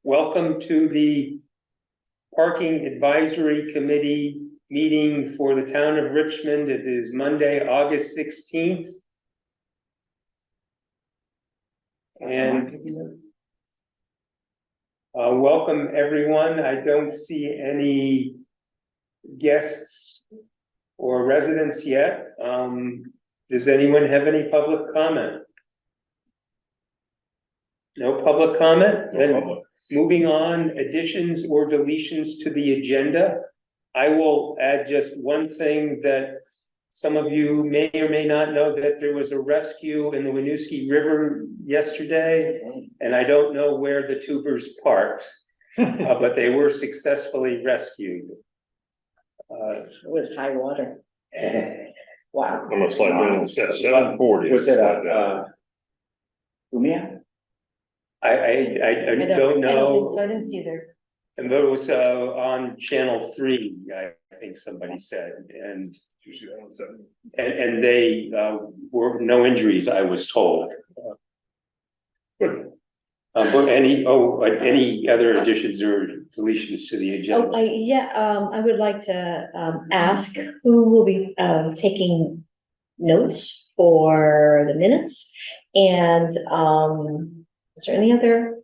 Welcome to the Parking Advisory Committee meeting for the town of Richmond. It is Monday, August 16th. And welcome everyone. I don't see any guests or residents yet. Does anyone have any public comment? No public comment? No public. Moving on, additions or deletions to the agenda. I will add just one thing that some of you may or may not know, that there was a rescue in the Winooski River yesterday, and I don't know where the tubers parked, but they were successfully rescued. It was high water. Wow. I'm gonna slide down at 740. Was it Umia? I don't know. So I didn't see there. And that was on channel 3, I think somebody said, and they were no injuries, I was told. Good. But any other additions or deletions to the agenda? I would like to ask who will be taking notes for the minutes, and is there any other?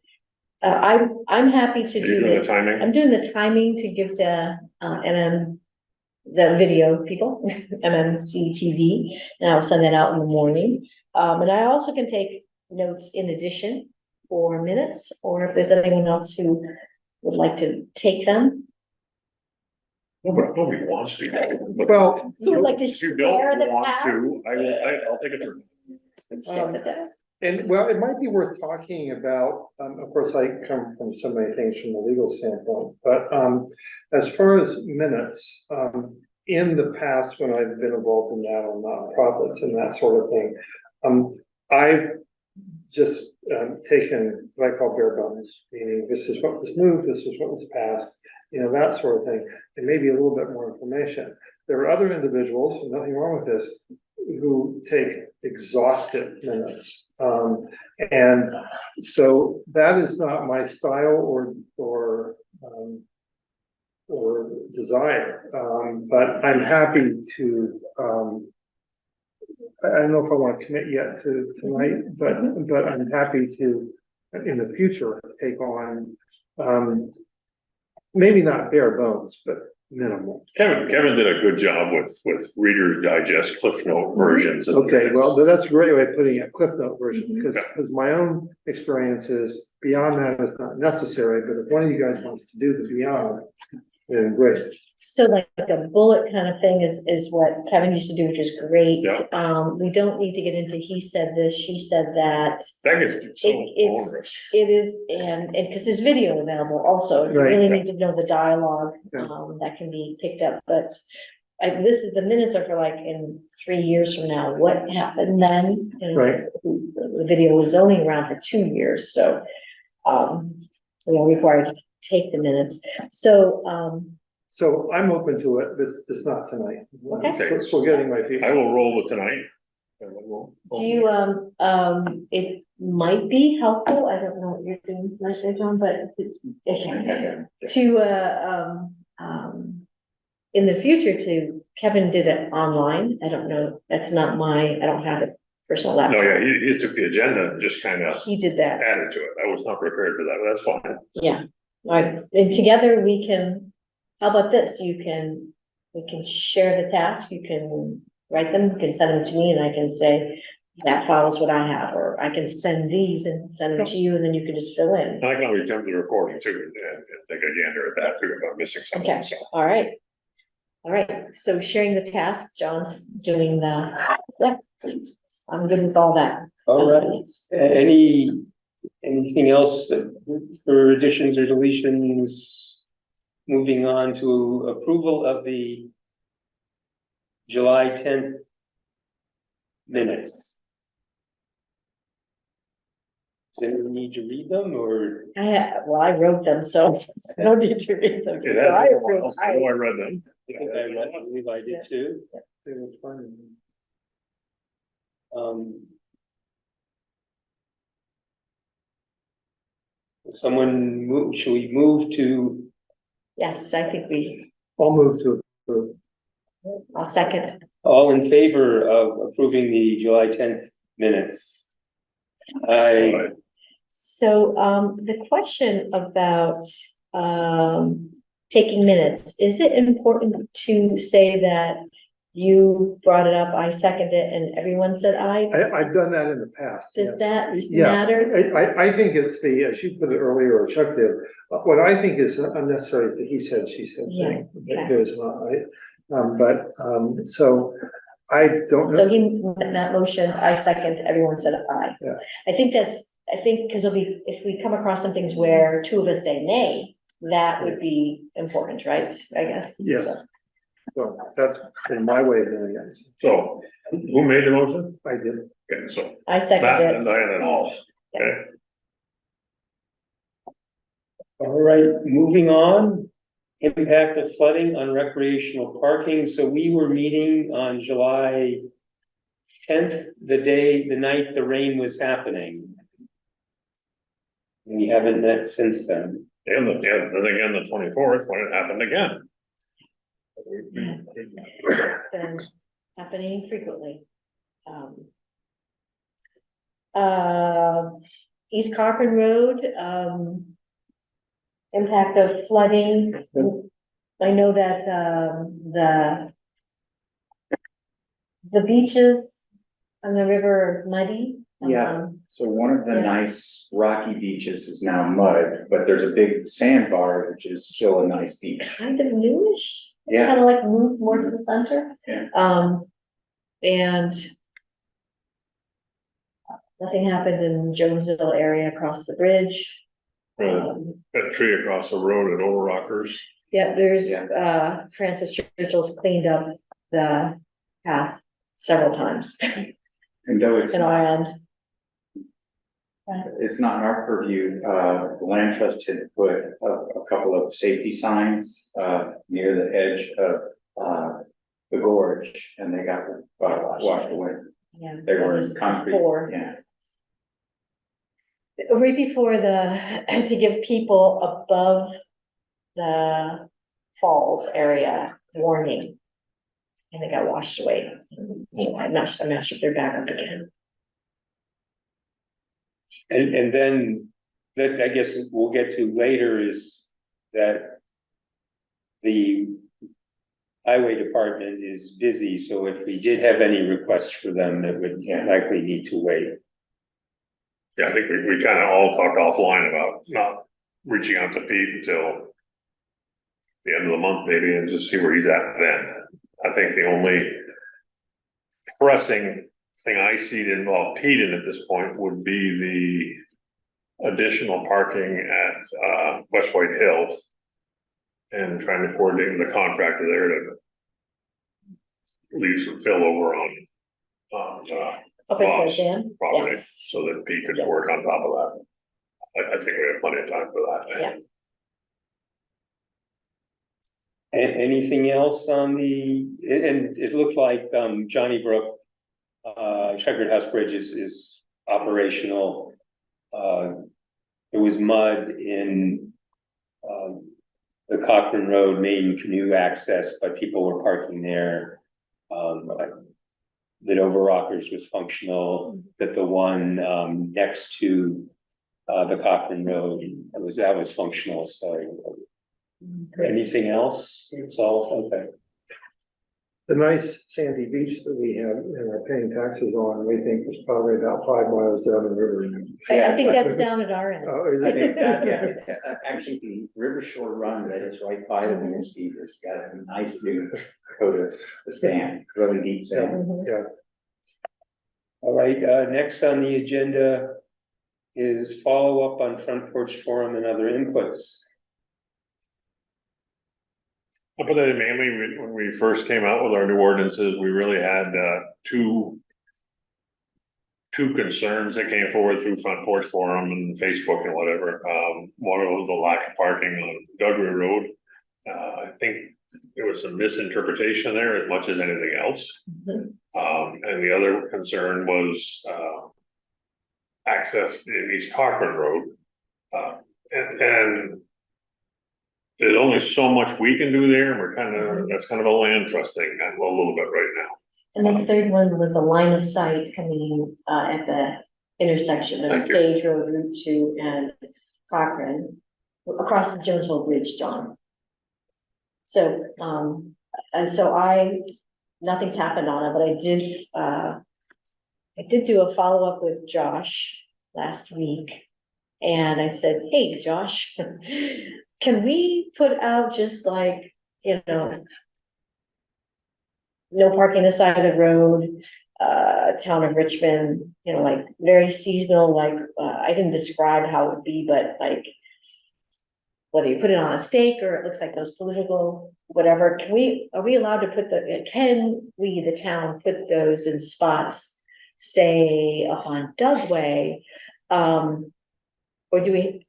I'm happy to do the timing. I'm doing the timing to give to the video people, MMCTV, and I'll send that out in the morning. And I also can take notes in addition for minutes, or if there's anyone else who would like to take them. Nobody wants to. Well, Who would like to If you share don't the want past? to, I'll take a turn. Share the past. and well, it might be worth talking about, of course, I come from so many things from a legal standpoint, but as far as minutes, in the past, when I've been involved in that on nonprofits and that sort of thing, I've just taken what I call bare bones, meaning this is what was moved, this is what was passed, that sort of thing, and maybe a little bit more information. There are other individuals, nothing wrong with this, who take exhaustive minutes. And so that is not my style or desire. But I'm happy to, I don't know if I want to commit yet to tonight, but I'm happy to, in the future, take on, maybe not bare bones, but minimal. Kevin did a good job with Reader's Digest Cliff Note versions. Okay, well, that's a great way of putting it, Cliff Note version, because my own experience is beyond that is not necessary, but if one of you guys wants to do the beyond, then great. So like a bullet kind of thing is what Kevin used to do, which is great. Yeah. We don't need to get into he said this, she said that. That gets so onerous. It is, and because there's video available also, you Right. really need to know the dialogue, Yeah. that can be picked up, but the minutes are for like in 3 years from now, what happened then? Right. The video was only around for 2 years, so, we are required to take the minutes, So I'm open to it, but it's not tonight. Okay. Still getting my feet. I will roll with tonight. do you, it might be helpful, I don't know what you're doing tonight, there, John, but in the future Kevin did it online, I don't know, that's not I don't have it personal laptop. No, yeah, he took the agenda and just kind of He did that, added to it. I was not prepared for that, but that's fine. yeah, alright, and together we can, how about this, we can share the task, you can write them, you can send them to me, and I can say, that follows what I have, or I can send these and send them to you, and then you can just fill in. And I can always jump to the recording too and take a gander at that too if I'm missing something. Okay, all right, so sharing the task, John's doing I'm good with all that. All right. Anything else for additions or deletions? Moving on to approval of the July 10th minutes. Does anyone need to read them, or? I wrote them, so no need to read them. It has I been a approve. while. I know I read them. I believe I did too. They were fun. Someone move, should we move to, Yes, I think I'll move to approve. I'll second. all in favor of approving the July 10th minutes? I, So, the question about, taking minutes, is it important to say that you brought it up, I seconded it, and everyone said aye? I've done that in the past. Does that Yeah. matter? I think it's the, as you put it earlier, or Chuck did, what I think is unnecessary is the he said, she said Yeah, thing. okay. Because, so I don't So know. he, that motion, I second, everyone said aye. Yeah. I think because it'll be, if we come across some things where two of us say nay, that would be important, right? I guess. Yes. So, So that's in my way of doing it. So, who made the motion? I did. Okay, so I Matt second and it. Diane and all, okay? all right, moving on. Impact of flooding on recreational parking. So we were meeting on July 10th, the night the rain was happening. We haven't met since then. And then again, the 24th, when it happened again. Been happening frequently. East Cochran Road, impact of flooding. I know that, the beaches on the river is muddy. Yeah. So one of the Yeah. nice rocky beaches is now mud, but there's a big sandbar, which is still a nice beach. Kind of newish. Yeah. Kind of like moved more to the center. Yeah. And nothing happened in Jonesville area across the bridge. That tree across the road at Old Rockers. Yeah, there's, Yeah. Francis Churchill's cleaned up the path several times And though it's in our not, end. it's not in our purview, the land trust had put a couple of safety signs, near the edge of, the gorge, and they got, washed away. Yeah. They that were was in concrete, before. yeah. Right before to give people above the falls area warning. And they got washed away. I'm not sure if they're back up again. And then that I guess we'll get to later is that the highway department is busy, so if we did have any requests for them, that would likely need to wait. Yeah, I think we kind of all talked offline about not reaching out to Pete until the end of the month maybe and just see where he's at then. I think the only pressing thing I see to involve Pete in at this point would be the additional parking at West White Hill and trying to coordinate with the contractor there to leave some fill over on Up at Boss the dam? property Yes. so that Pete could work on top of that. I think we have plenty of time for that. Yeah. And anything else on and it looked like Johnny Brook, Checkered House Bridge is operational. There was mud in the Cochran Road main canoe access, but people were parking there. That Over Rockers was functional, that the one next to the Cochran Road that was functional. So anything else? It's all okay. The nice sandy beach that we have and are paying taxes on, we think is probably about 5 miles down the river. I think that's down at our end. Oh, is I think it? that, yeah, it's actually the River Shore Run that is right by the Winstead has got a nice new coat of sand, really deep sand. Mhm. Yeah, All right, next on the agenda is follow up on Front Porch Forum and other inputs. I put that in mainly when we first came out with our new ordinances, we really had two concerns that came forward through Front Porch Forum and Facebook and whatever. One was the lack of parking on Dugway Road. I think there was some misinterpretation there as much as anything else. Mhm. And the other concern was access in East Cochran Road. And there's only so much we can do there, and we're kind of, that's kind of a land trust thing, a little bit right now. And then the third one was a line of sight coming, at the intersection of Thank you. Stage Road, Route 2 and Cochran, across the Jonesville Bridge, John. So, and so nothing's happened on it, but I did do a follow-up with Josh last week. And I said, hey, Josh, can we put out just like, no parking on the side of the road, town of Richmond, like very seasonal, like, I didn't describe how it would be, but like, whether you put it on a stake or it looks like those political, whatever, are we allowed to the town, put those in spots, say, up on Dugway? Or do we,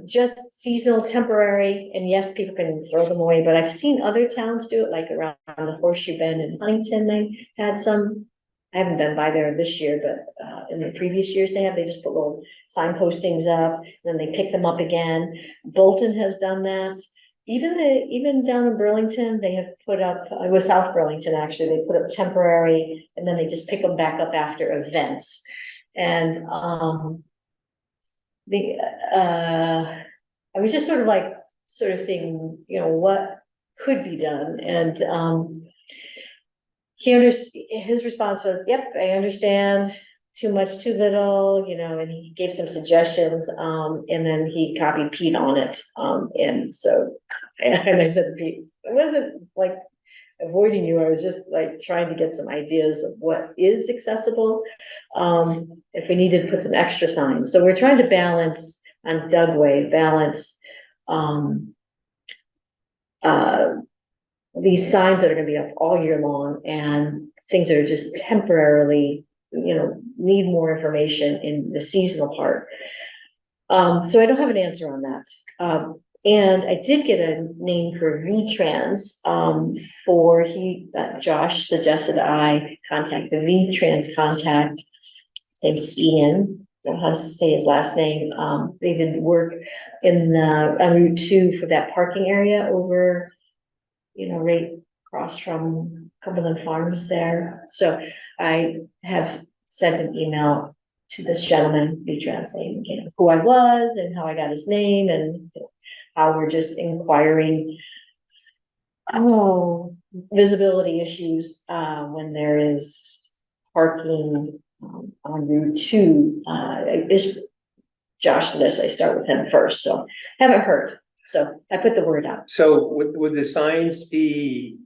just seasonal, temporary, and yes, people can throw them away, but I've seen other towns do it, like around the Horseshoe Bend in Huntington, they had some. I haven't been by there this year, but in the previous years they just put little sign postings up, and then they pick them up again. Bolton has done that. Even down in Burlington, they have put up, it was South Burlington actually, they put up temporary, and then they just pick them back up after events. And I was just sort of seeing, what could be done, and his response was, yep, I understand, too much, too little, and he gave some suggestions, and then he copied Pete on it, and I said, Pete, I wasn't like avoiding you, I was just like trying to get some ideas of what is accessible, if we needed to put some extra signs. So we're trying to balance on Dugway, these signs that are gonna be up all year long and things that are just temporarily, need more information in the seasonal part. So I don't have an answer on that. And I did get a name for V-Trans, Josh suggested I contact the V-Trans contact. His name's Ian, I don't know how to say his last name. They did work on Route 2 for that parking area over, right across from Cumberland Farms there. So I have sent an email to this gentleman, V-Trans, saying, who I was and how I got his name, and how we're just inquiring, visibility issues, when there is parking on Route 2. Josh suggested I start with him first, so haven't heard. So I put the word out. So would the signs be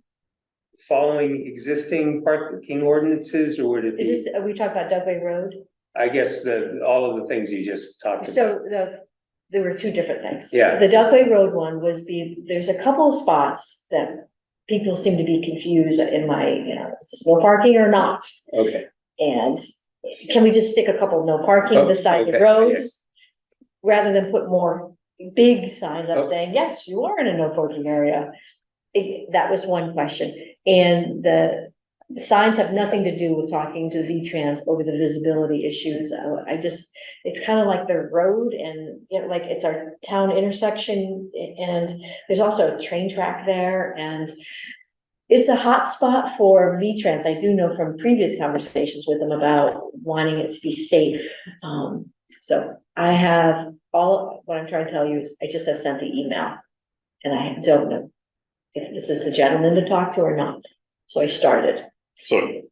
following existing parking ordinances, or would it be? Are we talking about Dugway Road? I guess all of the things you just talked about. So there were two different things. Yeah. The Dugway Road one there's a couple of spots that people seem to be confused in my, is this no parking or not? Okay. And can we just stick a couple no parking beside the road? Yes. Rather than put more big signs up saying, yes, you are in a no parking area. That was one question. And the signs have nothing to do with talking to V-Trans over the visibility issues. It's kind of like the road, and like it's our town intersection, and there's also a train track there, and it's a hot spot for V-Trans. I do know from previous conversations with them about wanting it to be safe. So I have what I'm trying to tell you is I just have sent the email, and I don't know if this is the gentleman to talk to or not. So I started. So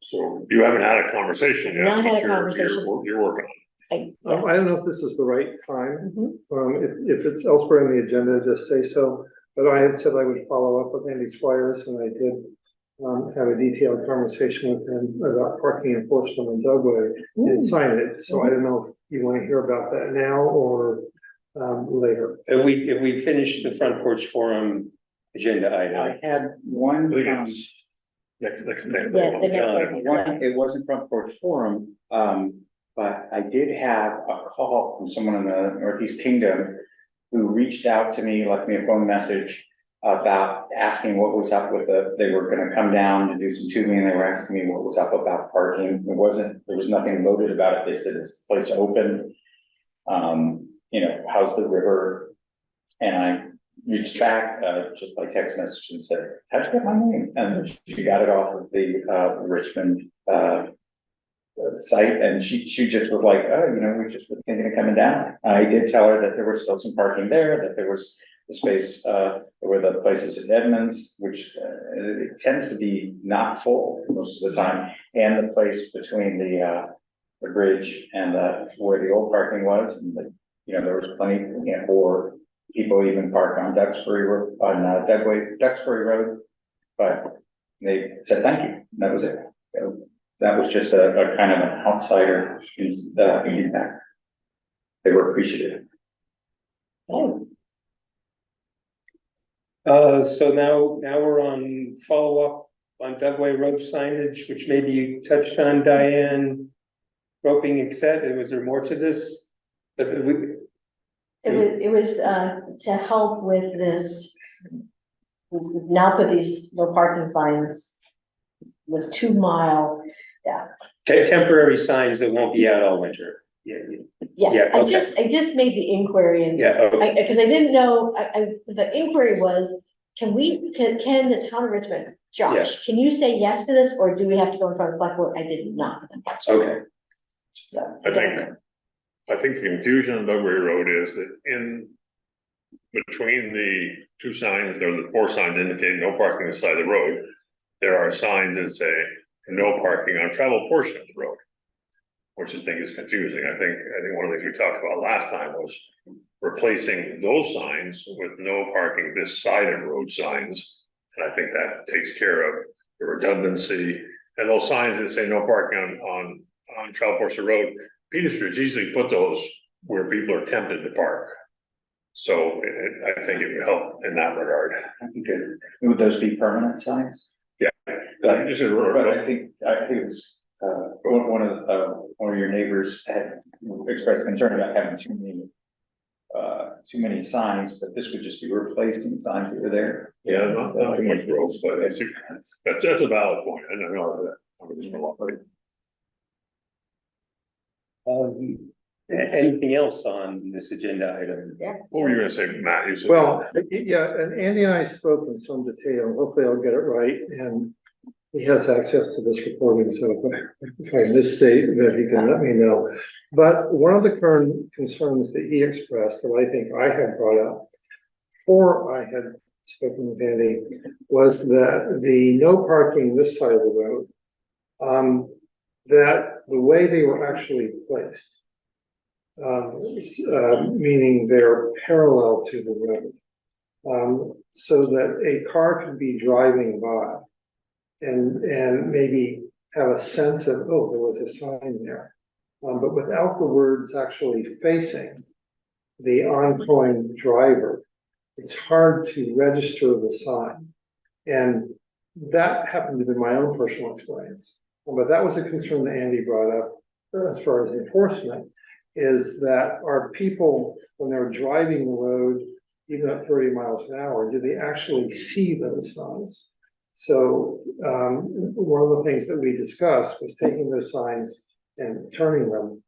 you haven't had a conversation yet? Not had a but conversation. You're working on it. Yes. I don't know if this is the right time. Mhm. If it's elsewhere in the agenda, just say so. But I had said I would follow up with Andy Squires, and I did have a detailed conversation with him about parking enforcement in Dugway and signage. So I don't know if you want to hear about that now or later. If we finish the front porch forum agenda item. I had one, I think it's next. Yeah, the next one. it wasn't Front Porch Forum, but I did have a call from someone in the Northeast Kingdom who reached out to me, left me a phone message about asking what was up with they were gonna come down to do some tubing, and they were asking me what was up about parking. There was nothing loaded about it. They said, is the place open? How's the river? And I reached back, just by text message and said, how'd you get my name? And she got it off of the, Richmond, site, and she just was like, oh, we just were thinking of coming down. I did tell her that there was still some parking there, that there was the space, there were the places in Edmonds, which it tends to be not full most of the time, and the place between the bridge and where the old parking was, and there was plenty, for people even park on Duxbury Road, on Dugway, Duxbury Road, but they said thank you, and that was it. That was just a kind of an outsider feedback. They were appreciative. So now we're on follow-up on Dugway Road signage, which maybe you touched on, Diane. Roping, etc. Was there more to this? It was to help with this. We've now put these no parking signs, this 2 mile, Temporary signs that won't be out all winter. Yeah, I okay. just made the inquiry and. Yeah, okay. Because I didn't know, the inquiry was, can the town of Richmond, Josh, can you say yes to this, or do we have to go in front of the select board? I did not. Okay. So. I think the confusion on Dugway Road is that in between the 2 signs, there are the 4 signs indicating no parking on the side of the road. There are signs that say no parking on travel portion of the road, which I think is confusing. I think one of the things we talked about last time was replacing those signs with no parking this side of road signs. And I think that takes care of the redundancy, and those signs that say no parking on travel portion of the road. Pedestrians easily put those where people are tempted to park. So I think it would help in that regard. Good. Would those be permanent signs? Yeah. But I think it was, one of your neighbors had expressed concern about having too many signs, but this would just be replacing signs that were there. Yeah, not too much growth, but that's a valid point. I know that. Anything else on this agenda item? What were you gonna say, Matt? You said- Well, yeah, and Andy and I spoke in some detail, hopefully I'll get it right, and he has access to this recording, so if I misstate that, he can let me know. But one of the current concerns that he expressed, that I think I had brought up before I had spoken with Andy, was that the no parking this side of the road, that the way they were actually placed, meaning they're parallel to the road, so that a car could be driving by and maybe have a sense of, oh, there was a sign there, but without the words actually facing the oncoming driver, it's hard to register the sign. And that happened to be my own personal experience. But that was a concern that Andy brought up as far as enforcement, is that our people, when they're driving the road, even at 30 miles an hour, do they actually see those signs? So one of the things that we discussed was taking those signs and turning them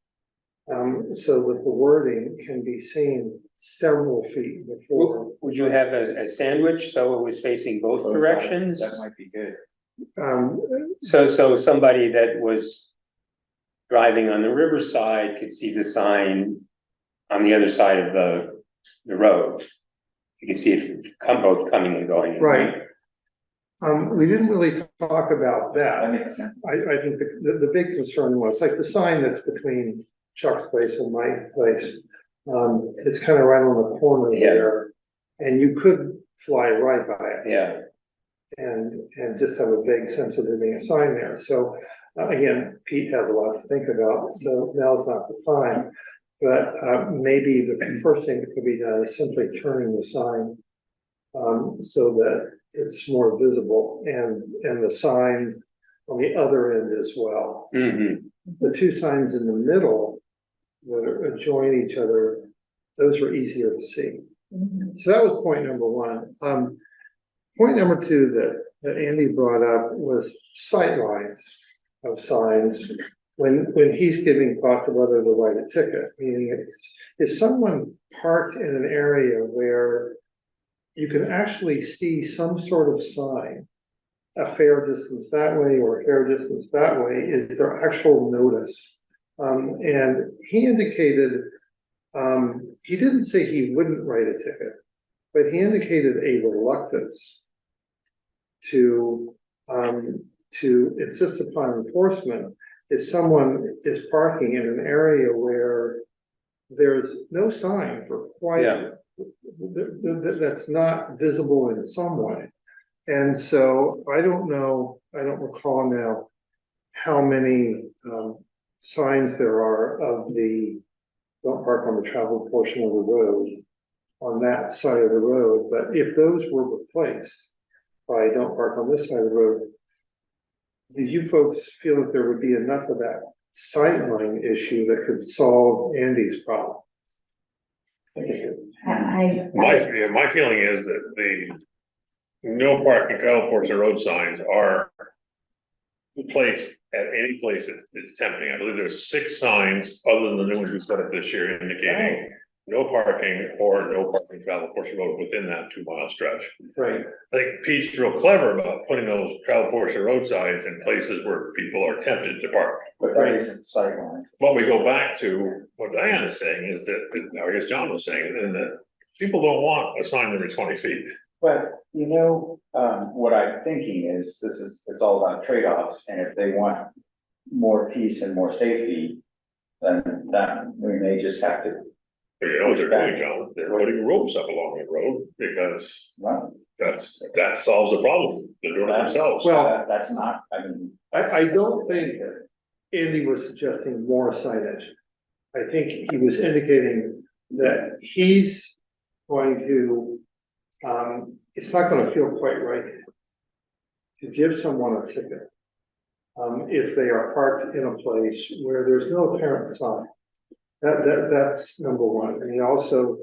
so that the wording can be seen several feet before. Would you have a sandwich so it was facing both directions? That might be good. So somebody that was driving on the riverside could see the sign on the other side of the road. You can see it both coming and going. Right. We didn't really talk about that. That makes sense. I think the big concern was like the sign that's between Chuck's place and my place. It's kind of right on the corner there, and you could fly right by it. Yeah. And just have a vague sense of there being a sign there. So again, Pete has a lot to think about, so now's not the time. But maybe the first thing that could be done is simply turning the sign so that it's more visible, and the signs on the other end as well. Mm-hmm. The 2 signs in the middle that adjoin each other, those were easier to see. Mm-hmm. So that was point number 1. Point number 2 that Andy brought up was sight lines of signs when he's giving thought to whether to write a ticket, meaning is someone parked in an area where you can actually see some sort of sign, a fair distance that way or a fair distance that way, is there actual notice? And he indicated, he didn't say he wouldn't write a ticket, but he indicated a reluctance to insist upon enforcement if someone is parking in an area where there's no sign for quite, Yeah. that's not visible in some way. And so I don't know, I don't recall now how many signs there are of the don't park on the traveled portion of the road on that side of the road, but if those were replaced by don't park on this side of the road, do you folks feel that there would be enough of that sightline issue that could solve Andy's problem? My feeling is that the no parking travel portion of road signs are placed at any place it's tempting. I believe there's 6 signs other than the new ones we set up this year indicating no parking or no parking travel portion road within that 2-mile stretch. Right. I think Pete's real clever about putting those travel portion road signs in places where people are tempted to park. But that isn't sightlines. But we go back to what Diane is saying is that, I guess John was saying, and that people don't want a sign every 20 feet. But, you know, what I'm thinking is, it's all about trade-offs, and if they want more peace and more safety, then that, we may just have to, But you know what they're doing, John? They're putting ropes up along the road because well, that solves the problem. They're doing it themselves. Well, that's not, I mean. I don't think Andy was suggesting more signage. I think he was indicating that he's going to, it's not gonna feel quite right to give someone a ticket if they are parked in a place where there's no apparent sign. That's number one. And he also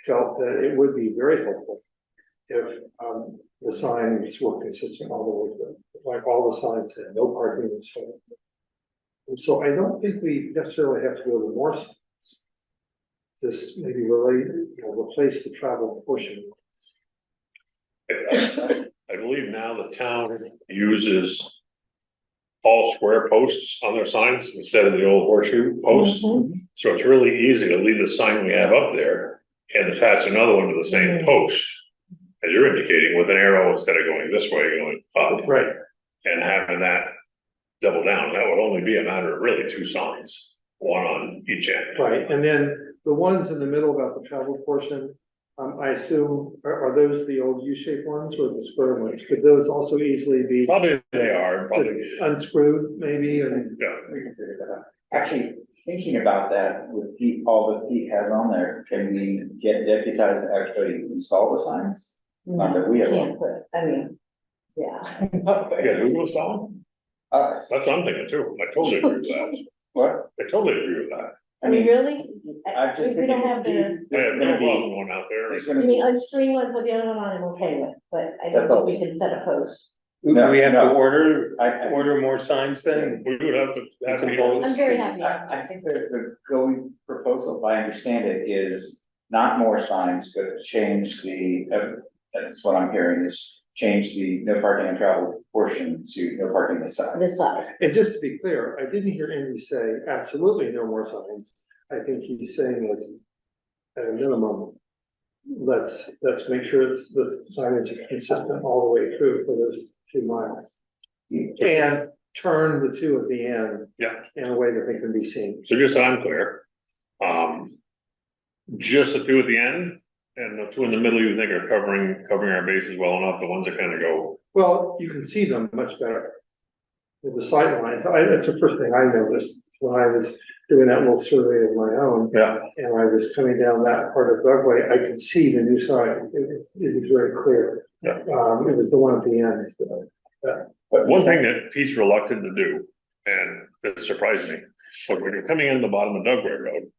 felt that it would be very helpful if the signs were consistent all the way through, like all the signs said, no parking and so on. And so I don't think we necessarily have to go to more signs. This maybe replace the travel portion. I believe now the town uses all square posts on their signs instead of the old horseshoe posts. Mhm. So it's really easy to leave the sign we have up there and attach another one to the same post, as you're indicating, with an arrow instead of going this way, going up. Right. And having that double down. That would only be a matter of really 2 signs, one on each end. Right, and then the ones in the middle about the travel portion, I assume, are those the old U-shaped ones or the square ones? Could those also easily be Probably they are, probably, unscrewed maybe and? yeah. We can figure that out. Actually, thinking about that with Pete, all that Pete has on there, can we get deputized to actually install the signs? Not that we have Can't one. put, I mean, yeah. Yeah, who was on? Us, That's what I'm thinking too. I totally agree with that. what? I totally agree with that. I mean, really? I'm just If we don't thinking, have the, I there's have no gonna problem be, going out there. there's you gonna mean be. unscrewing one, put the other one on, I'm okay with, but I don't That's think all. we can set a post. Do No, we have to no. order I- more signs then? We would have to. Some to- bolts. I'm very happy. I think the going proposal, if I understand it, is not more signs, but change the, that's what I'm hearing, is change the no parking and travel portion to no parking this side. This side. And just to be clear, I didn't hear Andy say absolutely no more signs. I think he's saying is at a minimum, let's make sure it's the signage is consistent all the way through for those 2 miles. And turn the 2 at the end. Yeah. In a way that they can be seen. So just so I'm clear, just the 2 at the end and the 2 in the middle, you think are covering our bases well enough, the ones that kind of go. Well, you can see them much better. With the sight lines, that's the first thing I noticed when I was doing that little survey of my own. Yeah. And I was coming down that part of Dugway, I could see the new sign, it was very clear. Yeah. It was the one at the end. But one thing that Pete's reluctant to do, and that surprised me, but when you're coming in the bottom of Dugway Road,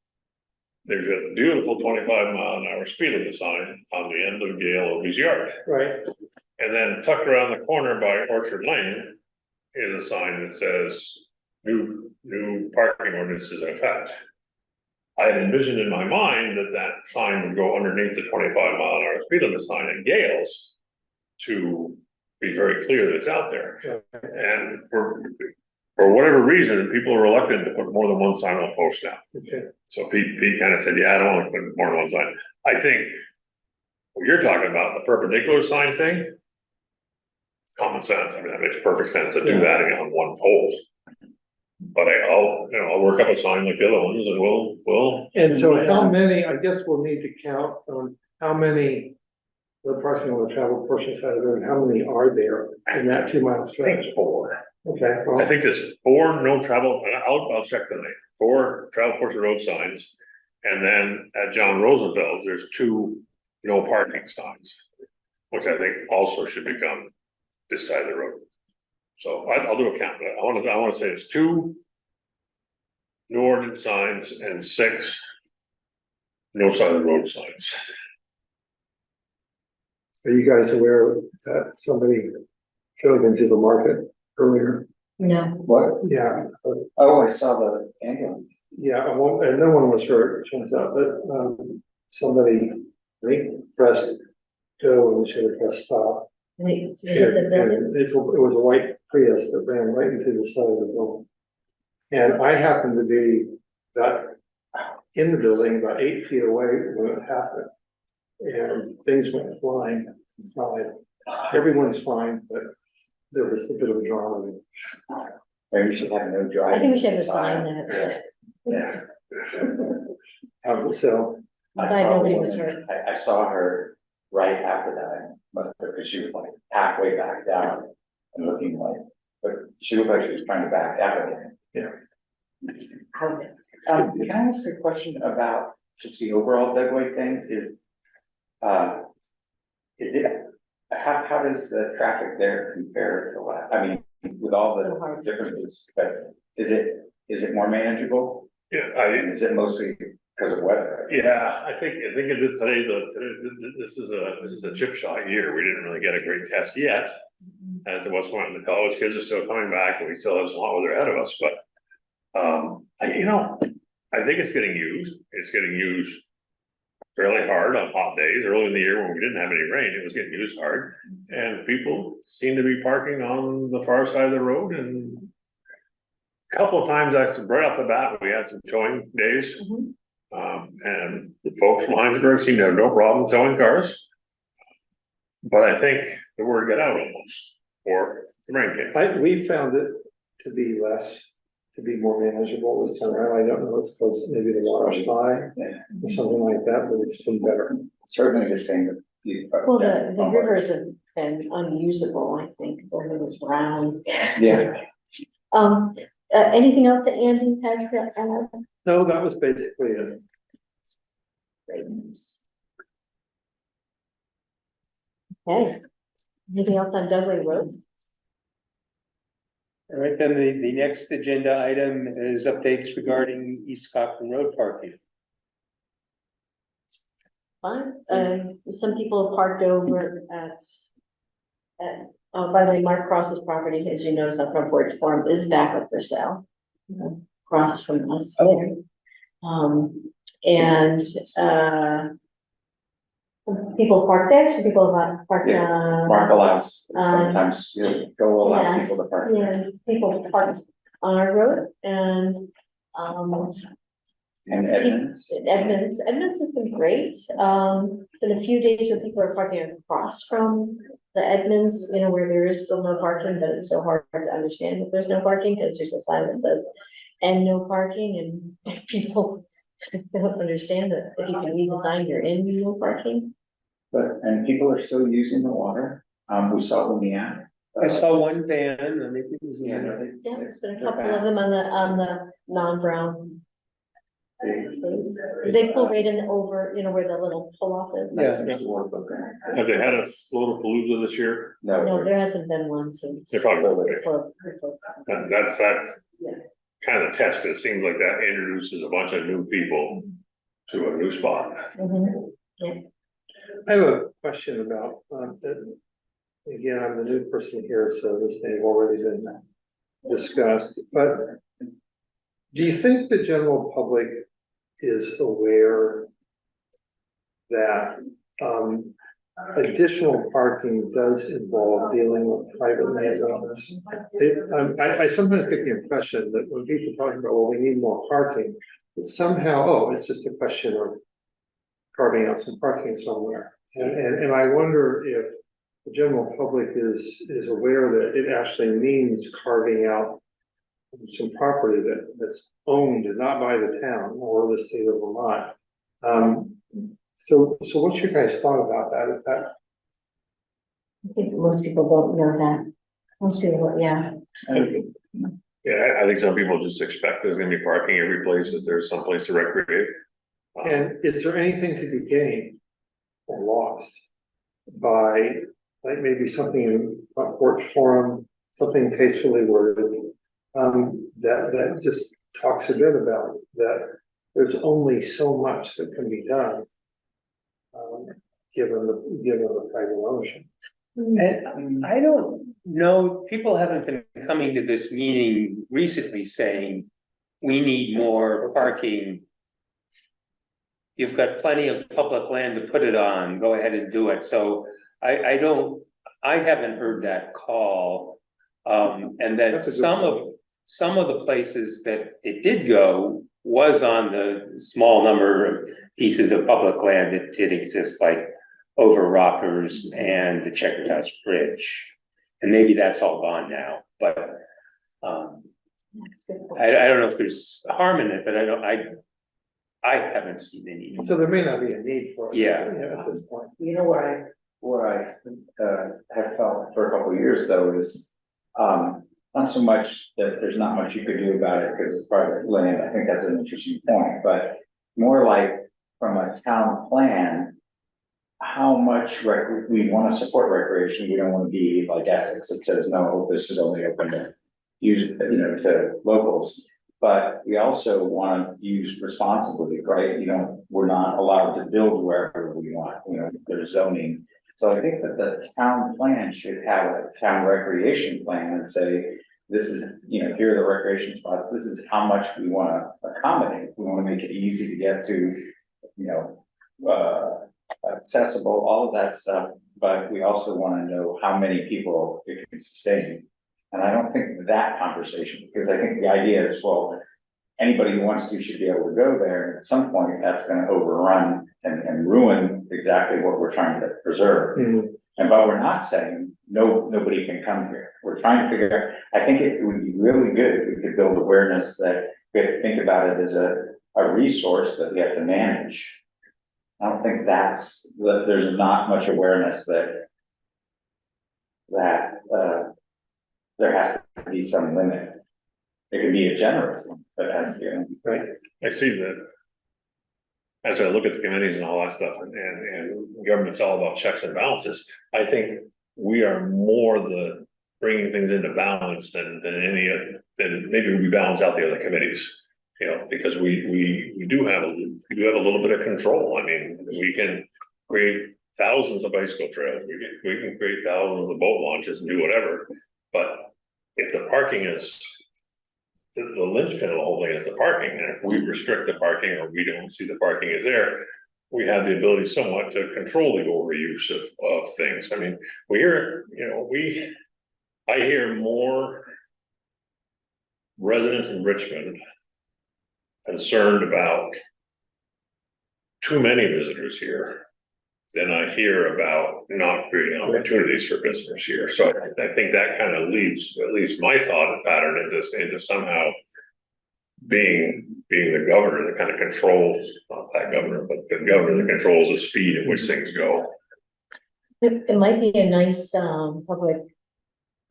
there's a beautiful 25-mile-an-hour speed limit sign on the end of Gail Obi's yard. Right, And then tucked around the corner by Orchard Lane is a sign that says no new parking ordinances in effect. I had envisioned in my mind that that sign would go underneath the 25-mile-an-hour speed limit sign at Gales to be very clear that it's out there. And for whatever reason, people are reluctant to put more than one sign on a post now. Okay. So Pete kind of said, yeah, I don't want to put more than one sign. I think what you're talking about, the perpendicular sign thing, it's common sense. I mean, that makes perfect sense to do that on one pole. But I'll work up a sign like the other ones and we'll. And so how many, I guess we'll need to count on how many, the parking on the travel portion side of the road, how many are there in that 2-mile I stretch? think 4. Okay. well, I think there's 4 no travel, I'll check the name, 4 travel portion road signs. And then at John Rosenthal's, there's 2 no parking signs, which I think also should become this side of the road. So I'll do a count, but I want to say it's 2 no ordinance signs and 6 no side of the road signs. Are you guys aware that somebody drove into the market earlier? No, What? Yeah, Oh, I saw the ambulance. yeah, and no one was hurt. It turns out that, somebody, I think, pressed go and should have pressed stop. and it hit the building. And it was a white Prius that ran right into the side of the building. And I happened to be in the building about 8 feet away when it happened. And things went flying inside. Everyone's fine, but there was a bit of a drama. Maybe we should have no driving. I think we should have a sign. sign that, Yeah. So, I Glad saw nobody the was woman- I saw her right after that, because she was like halfway back down and looking like, but she looked like she was trying to back out again. Can I ask a question about just the overall Dugway thing is it, how does the traffic there compare to what, I mean, with all the differences, but is it more manageable? Yeah, And is it mostly because of weather? yeah, I think today, this is a chip shot year. We didn't really get a great test yet. As to what's going on, the college kids are still coming back and we still have some hot weather ahead of us, but. I think it's getting used. It's getting used fairly hard on hot days. Early in the year when we didn't have any rain, it was getting used hard. And people seem to be parking on the far side of the road and. A couple of times, right off the bat, we had some towing days. And the folks from Heinsberg seem to have no problem towing cars. But I think the word got out almost, or the rain came. we found it to be more manageable this time around. I don't know, it's because maybe the water's high or something like that, but it's been better. Certainly the same. well, the rivers have been unusable, I think, over the ground. Yeah. Anything else that Andy had to add? No, that was basically it. Great. Okay, anything else on Dudley Road? All right, then the next agenda item is updates regarding East Cochran Road parking. Fine, some people have parked over by the way, Mark Cross's property, as you notice, on Front Porch Farm is back up for sale. Across from us there. And people park there, some people have parked, Mark allows, sometimes you'll go allow yes, people to park. yeah, people park on our road and, And Edmonds. Edmonds has been great. Been a few days where people are parking across from the Edmonds, you know, where there is still no parking, but it's so hard to understand that there's no parking because there's a sign that says and no parking, and people don't understand that if you can read the sign, you're in no parking. And people are still using the water. We saw when we app. I saw one van and it was. Yeah, Yeah, there's been a couple of them on the non-brown. They pull right in over, you know, where the little pull off is. Yeah. Have they had a little palooza this year? No, there hasn't been one since. They're probably okay. Before. That's Yeah. kind of the test. It seems like that introduces a bunch of new people to a new spot. Mhm. I have a question about, again, I'm the new person here, so this may have already been discussed, but Do you think the general public is aware that, additional parking does involve dealing with private landowners? I sometimes get the impression that when people talk about, well, we need more parking, that somehow, oh, it's just a question of carving out some parking somewhere. And I wonder if the general public is aware that it actually means carving out some property that's owned and not by the town or the state of Vermont. So what's your guys' thought about that? Is that? I think most people don't know that. Most people, yeah. Yeah, I think some people just expect there's gonna be parking every place, that there's some place to recreate. And is there anything to be gained or lost by, like, maybe something in front porch forum, something tastefully worded, that just talks a bit about that there's only so much that can be done, given the private ownership. And I don't know, people haven't been coming to this meeting recently saying, we need more parking. You've got plenty of public land to put it on, go ahead and do it. So I haven't heard that call. And that That's a good some of the places that it did go was on the small number of pieces of public land that did exist, like over Rockers and the Checkered House Bridge. And maybe that's all gone now, but I don't know if there's harm in it, but I haven't seen any. So there may not be a need for it. Yeah. At this point. You know what I have felt for a couple of years though is, not so much that there's not much you could do about it because it's private land. I think that's an interesting point, but more like from a town plan, how much we want to support recreation. We don't want to be like Essex that says, no, this is only open to use, to locals. But we also want to use responsibly, right? We're not allowed to build wherever we want, there's zoning. So I think that the town plan should have a town recreation plan and say, this is, here are the recreation spots. This is how much we want to accommodate. We want to make it easy to get to, accessible, all of that stuff. But we also want to know how many people it can sustain. And I don't think that conversation, because I think the idea is, well, anybody who wants to should be able to go there. And at some point, that's going to overrun and ruin exactly what we're trying to preserve. Mhm. And but we're not saying nobody can come here. We're trying to figure out, I think it would be really good if we could build awareness that we have to think about it as a resource that we have to manage. I don't think there's not much awareness that there has to be some limit. It could be a generous, but it has to be. Right. I see that. As I look at the committees and all that stuff, and government's all about checks and balances, I think we are more the bringing things into balance than maybe we balance out the other committees. Because we do have a little bit of control. I mean, we can create thousands of bicycle trails, we can create thousands of boat launches and do whatever. But if the parking is the linchpin of the whole thing is the parking, and if we restrict the parking or we don't see the parking is there, we have the ability somewhat to control the overuse of things. I mean, I hear more residents in Richmond concerned about too many visitors here than I hear about not creating opportunities for visitors here. So I think that kind of leads, at least my thought pattern, into somehow being the governor that kind of controls, not that governor, but the governor that controls the speed at which things go. It might be a nice, public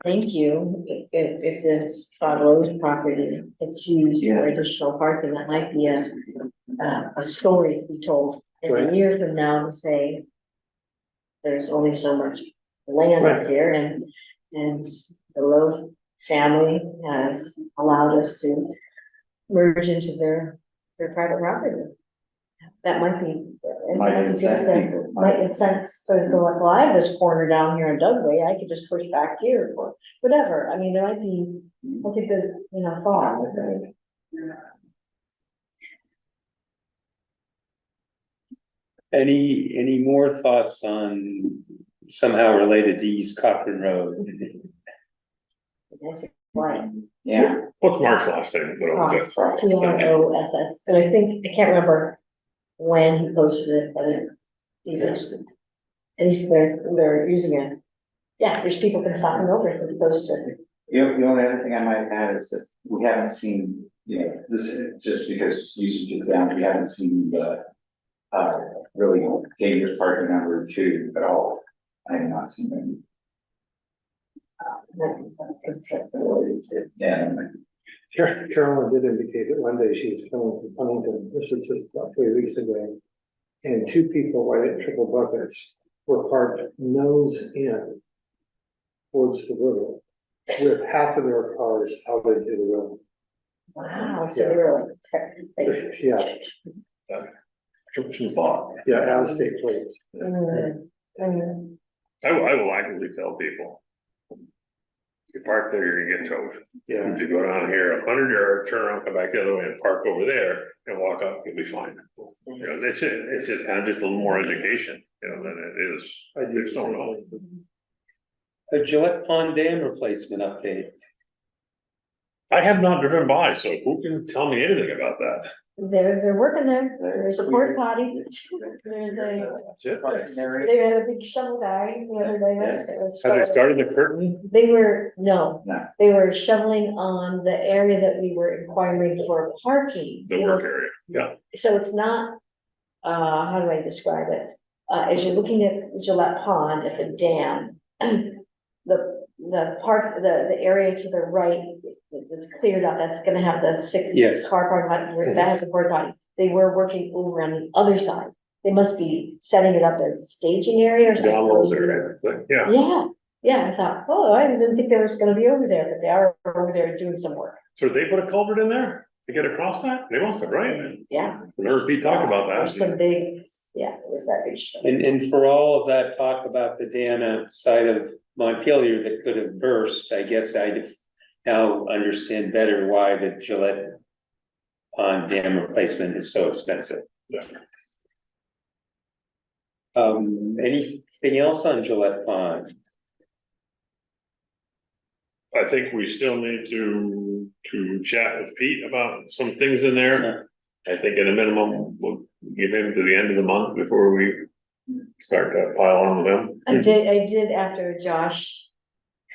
thank you if this Rose property is used for additional parking. That might be a story to be told in a year from now to say there's only so much land up here, and the Lowe family has allowed us to merge into their private property. That might be. Might incent sort of go like, well, I have this corner down here in Dugway, I could just push back here or whatever. I mean, there might be, that's a good, thought. Any more thoughts on somehow related to East Cochran Road? That's right. Yeah, What's Mark's last name? What was that? CROSS, and I think, I can't remember when he posted it, but he posted. At least they're using it. Yeah, there's people been stopping over since posted. the only other thing I might add is that we haven't seen, this is just because usage is down, we haven't seen the. Really dangerous parking on Route 2 at all. I have not seen any. Yeah. Carolyn did indicate that one day she was coming from Huntington, this was just about 3 weeks ago. And two people riding triple buckets were parked nose in towards the river with half of their cars out into the road. Wow, so they were like. Yeah, True thought. yeah, out of state plates. I will actively tell people. If you park there, you're gonna get towed. Yeah, If you go down here 100 yards, turn around, come back the other way and park over there and walk up, you'll be fine. It's just kind of just a little more education, than it is. I do. Just don't know. A Gillett Pond Dam replacement update. I have not driven by, so who can tell me anything about that? They're working there, there's a porta potty, there's a, That's it. they had a big shovel guy the other day. Have they started the curtain? They were, no, No. they were shoveling on the area that we were inquiring for parking. The work area, yeah. So it's not, how do I describe it? As you're looking at Gillette Pond at the dam, the area to the right that's cleared up, that's gonna have the six Yes. car parking lot, that has a porta potty. They were working over on the other side. They must be setting it up as a staging area or something. Down those areas, yeah. Yeah, yeah, I thought, oh, I didn't think they was gonna be over there, but they are over there doing some work. So they put a culvert in there to get across that? They must have, right? Yeah. I heard Pete talk about There's that. some big, yeah, it was that big shit. And for all of that talk about the dam outside of Montpelier that could have burst, I guess I now understand better why the Gillette Pond dam replacement is so expensive. Yeah. Anything else on Gillette Pond? I think we still need to chat with Pete about some things in there. I think at a minimum, we'll give him to the end of the month before we start to pile on with him. I did after Josh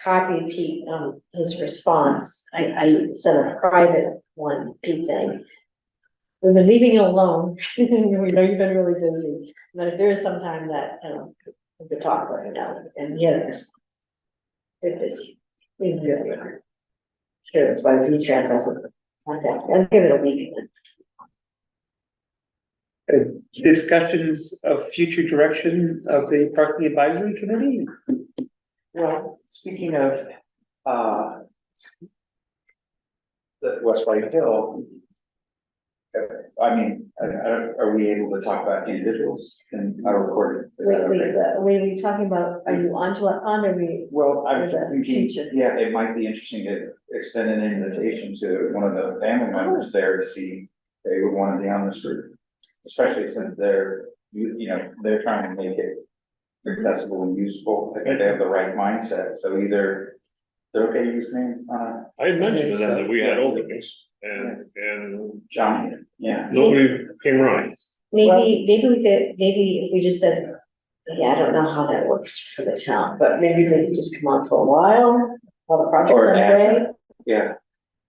copied Pete, his response, I sent a private one, to Pete saying, we've been leaving you alone, we know you've been really busy, but if there is some time that, we could talk about it now, and yeah, they're busy. We really are. Sure, that's why the trans hasn't contact, I'll give it a week. Discussions of future direction of the parking advisory committee? Well, speaking of, the West White Hill. I mean, are we able to talk about individuals in our recording? Is that okay? Wait, are we talking about, are you on Gillette Pond, or are we? Well, I'm Is that thinking, future? yeah, it might be interesting to extend an invitation to one of the family members there to see if they would want to be on this route. Especially since they're they're trying to make it accessible and useful. I think they have the right mindset, so either. Is it okay to use names? I had mentioned to them that we had openings and John, yeah. nobody came running. Maybe if we just said, yeah, I don't know how that works for the town, but maybe they could just come on for a while, while the project Or on Adjourn. Yeah,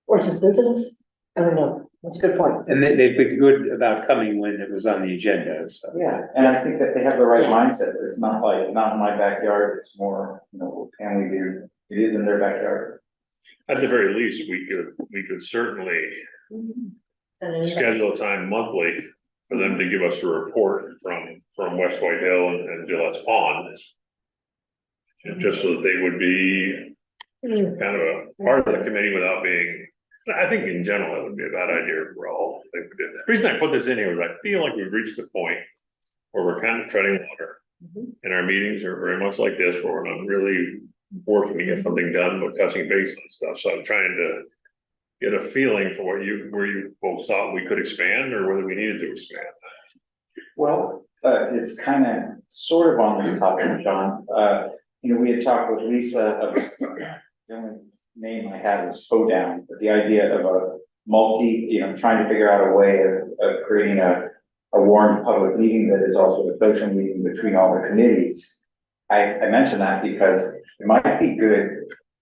or just visit us. I don't know, that's a good point. And they've been good about coming when it was on the agenda, so. yeah, and I think that they have the right mindset. It's not like, not in my backyard, it's more, what can we do? It is in their backyard. At the very least, we could certainly schedule a time monthly for them to give us a report from West White Hill and Gillette's Pond. Just so that they would be kind of a part of the committee without being, I think in general, it would be a bad idea for all. If we did that. The reason I put this in here is I feel like we've reached a point where we're kind of treading water. And our meetings are very much like this, where we're not really working to get something done, but touching base on stuff. So I'm trying to get a feeling for where you both thought we could expand or whether we needed to expand. Well, it's kind of sort of on this topic, John. We had talked with Lisa of, the only name I had was down, but the idea of a trying to figure out a way of creating a warm public meeting that is also a social meeting between all the committees. I mentioned that because it might be good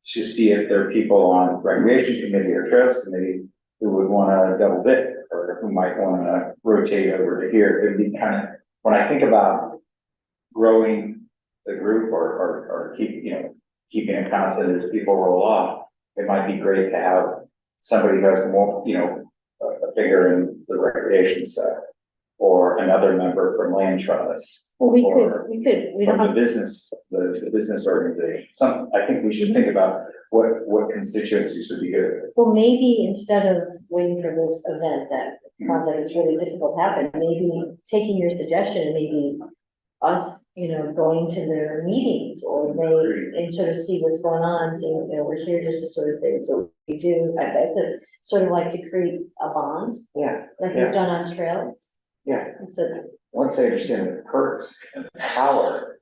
to see if there are people on recreation committee or trails committee who would want to double dip or who might want to rotate over to here. It'd be kind of, when I think about growing the group or keeping it constant as people roll off, it might be great to have somebody who has more, a figure in the recreation stuff or another member from land trust. Well, we or could, we don't From have, the business organization. I think we should think about what constituencies would be good. well, maybe instead of waiting for this event that sounds like it's really difficult to happen, maybe taking your suggestion and maybe us, going to their meetings or and sort of see what's going on, saying, we're here just to sort of say what we do. That's a sort of like to create a bond, Yeah, like we've done on trails. yeah. It's a, Once they understand the perks and the power.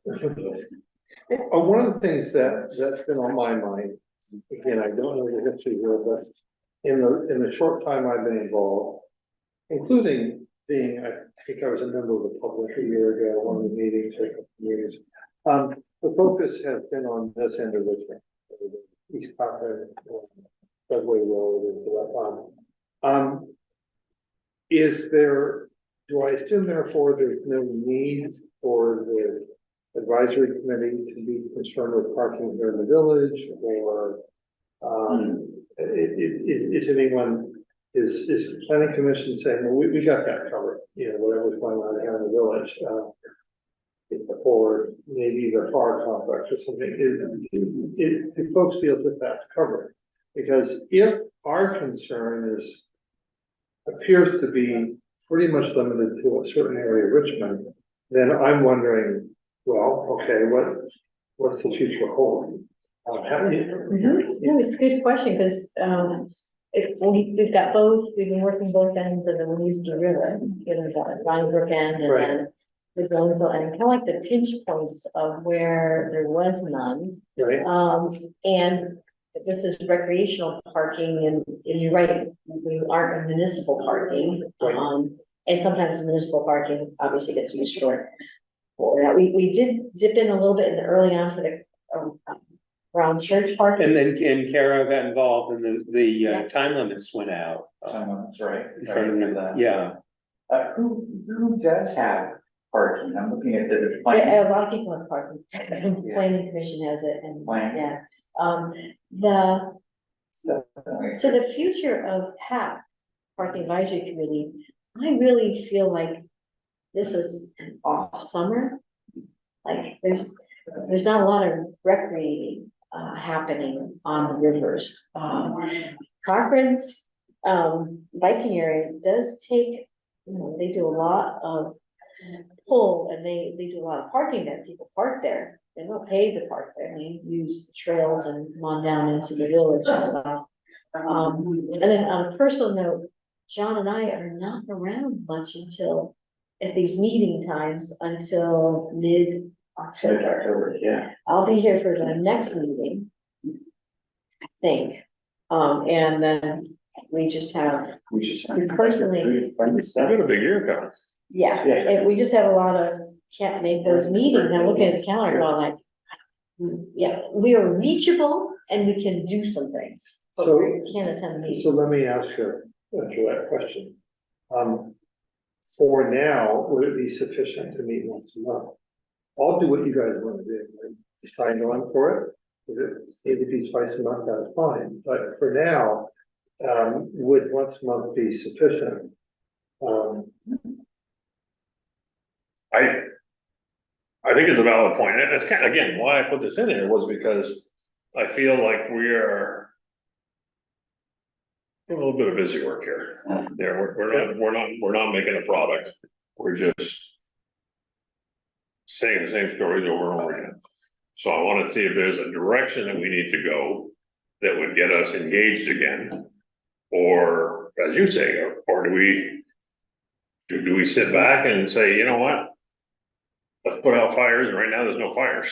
One of the things that's been on my mind, again, I don't know the history here, but in the short time I've been involved, including being, I think I was a member of the public a year ago, one of the meetings, or a couple of meetings. The focus has been on this end of Richmond, East Cochran, Dugway Road, do I assume therefore there's no need for the advisory committee to be concerned with parking here in the village, or is the planning commission saying, well, we got that covered, whatever's going on here in the village, or maybe the fire complex or something, do folks feel that that's covered? Because if our concern appears to be pretty much limited to a certain area of Richmond, then I'm wondering, well, okay, what's the future hold? no, it's a good question, because, we've got both, we've been working both ends of the Winooski River, the Rhine Brook end and Right. then the Jonesville end, kind of like the pinch points of where there was none. Right, And this is recreational parking, and you're right, we aren't a municipal parking. Right. And sometimes municipal parking obviously gets used for that. We did dip in a little bit in the early on for the around church parking. And then, Kara got involved and the Yeah. time limits went out. That's right. In front of them, yeah. Who does have parking? I'm looking at the Yeah, plan. a lot of people have parking. Planning commission has it, and Plan. yeah. Stuff. So the future of PAC, Parking Advisory Committee, I really feel like this is an off summer. Like there's not a lot of recreating happening on the rivers. Cochran's biking area does take, they do a lot of pull, and they do a lot of parking there. People park there. They don't pay to park there. They use trails and come on down into the village and stuff. And then on a personal note, John and I are not around much until at these meeting times until mid-October. Mid-October, yeah. I'll be here for the next meeting, I think. And then we just have, personally, I've got a big year coming. yeah, Yeah. and we just have a lot of, can't make those meetings. I'm looking at the calendar going like, yeah, we are reachable and we can do some things. But So- we can't attend meetings. so let me ask a Gillett question. For now, would it be sufficient to meet once a month? I'll do what you guys want to do, sign on for it. If it need to be twice a month, that's fine, but for now, would once a month be sufficient? I think it's a valid point, and that's kind of, again, why I put this in there was because I feel like we're a little bit of busy work here. Yeah, we're not making a product, we're just saying the same stories over and over again. So I want to see if there's a direction that we need to go that would get us engaged again. Or as you say, or do we sit back and say, you know what? Let's put out fires, and right now there's no fires.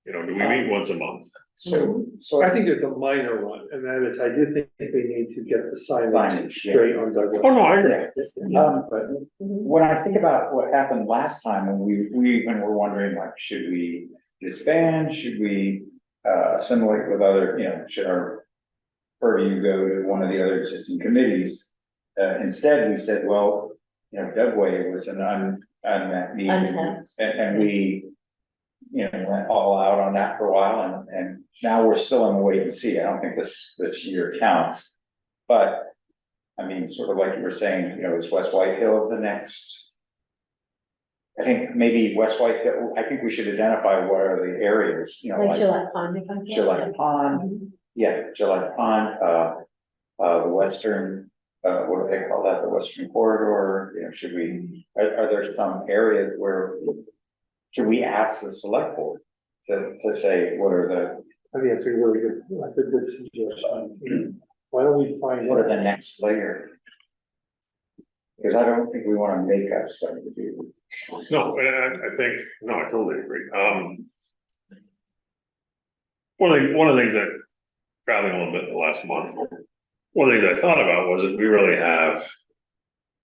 You know, do we meet once a month? So I think there's a minor one, and that is, I do think we need to get the signage Signage, yeah. straight on Dugway. Oh, no, I agree. But when I think about what happened last time, when we even were wondering, like, should we disband, should we assimilate with other, you know, should our purview go to one of the other existing committees? Instead, we said, well, you know, Dugway was an unmet need, and we, you know, went all out on that for a while, and now we're still in the wait and see. I don't think this year counts. But, I mean, sort of like you were saying, you know, is West Whitehill the next? I think maybe West Whitehill, I think we should identify what are the areas, you know, Like like Gillett Pond, if I'm. Gillett Pond, yeah, Gillett Pond, the western, what do they call that, the western corridor, you know, should we, are there some areas where, should we ask the select board to say, what are I think that's a good suggestion. Why don't we find what are the out? next layer? Because I don't think we wanna make up stuff to do. No, and I think, no, I totally agree. One of the things that, traveling a little bit in the last month, one of the things I thought about was that we really have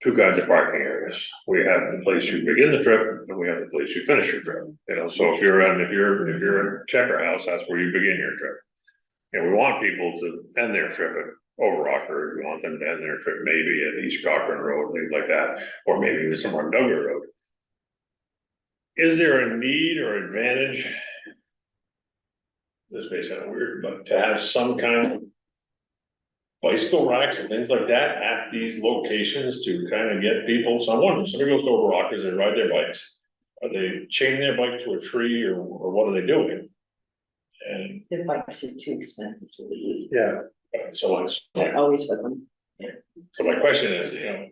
two kinds of parking areas. We have the place you begin the trip, and we have the place you finish your trip. You know, so if you're at Checker House, that's where you begin your trip. And we want people to end their trip at Overrocker. We want them to end their trip maybe at East Cochran Road, things like that, or maybe even somewhere on Dugway Road. Is there a need or advantage? This may sound weird, but to have some kind of bicycle racks and things like that at these locations to kind of get people, someone goes to Overrockers and ride their bikes. Are they chaining their bike to a tree or what are they doing? And Their bikes are too expensive to leave. Yeah, so They're always with them. so my question is, you know,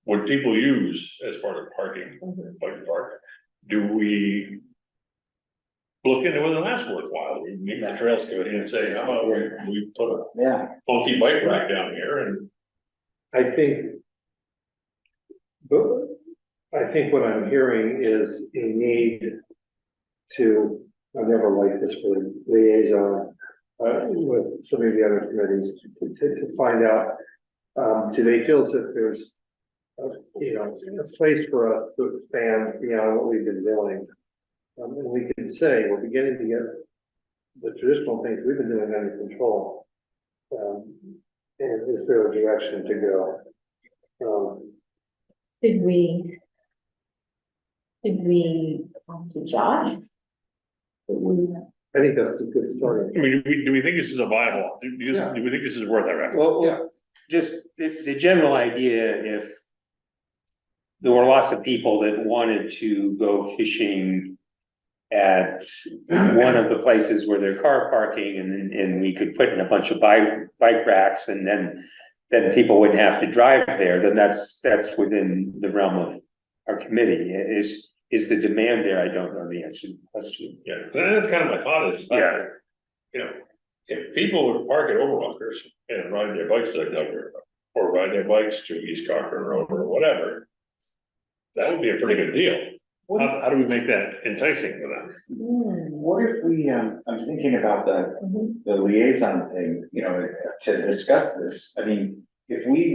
would people use as part of parking, bike park? Do we look into whether that's worthwhile? We meet the trails committee and say, how about we put a Yeah. funky bike rack down here and. I think. But I think what I'm hearing is a need to, I never liked this word, liaison, with some of the other committees to find out, do they feel as if there's, you know, a place for us to expand beyond what we've been doing? And we could say, we're beginning to get the traditional things we've been doing under control. And is there a direction to go? Did we talk to Josh? I think that's a good story. I mean, do we think this is a viable, do we think this is worth our effort? Well, Yeah. just the general idea, if there were lots of people that wanted to go fishing at one of the places where they're car parking and we could put in a bunch of bike racks and then people wouldn't have to drive there, then that's within the realm of our committee. Is the demand there? I don't know the answer to the question. Yeah, that's kind of my thought is, Yeah. you know, if people would park at Overlockers and ride their bikes to Dugway or ride their bikes to East Cochran Road or whatever, that would be a pretty good deal. How do we make that enticing for them? What if we, I'm thinking about the liaison thing, you know, to discuss this. I mean, if we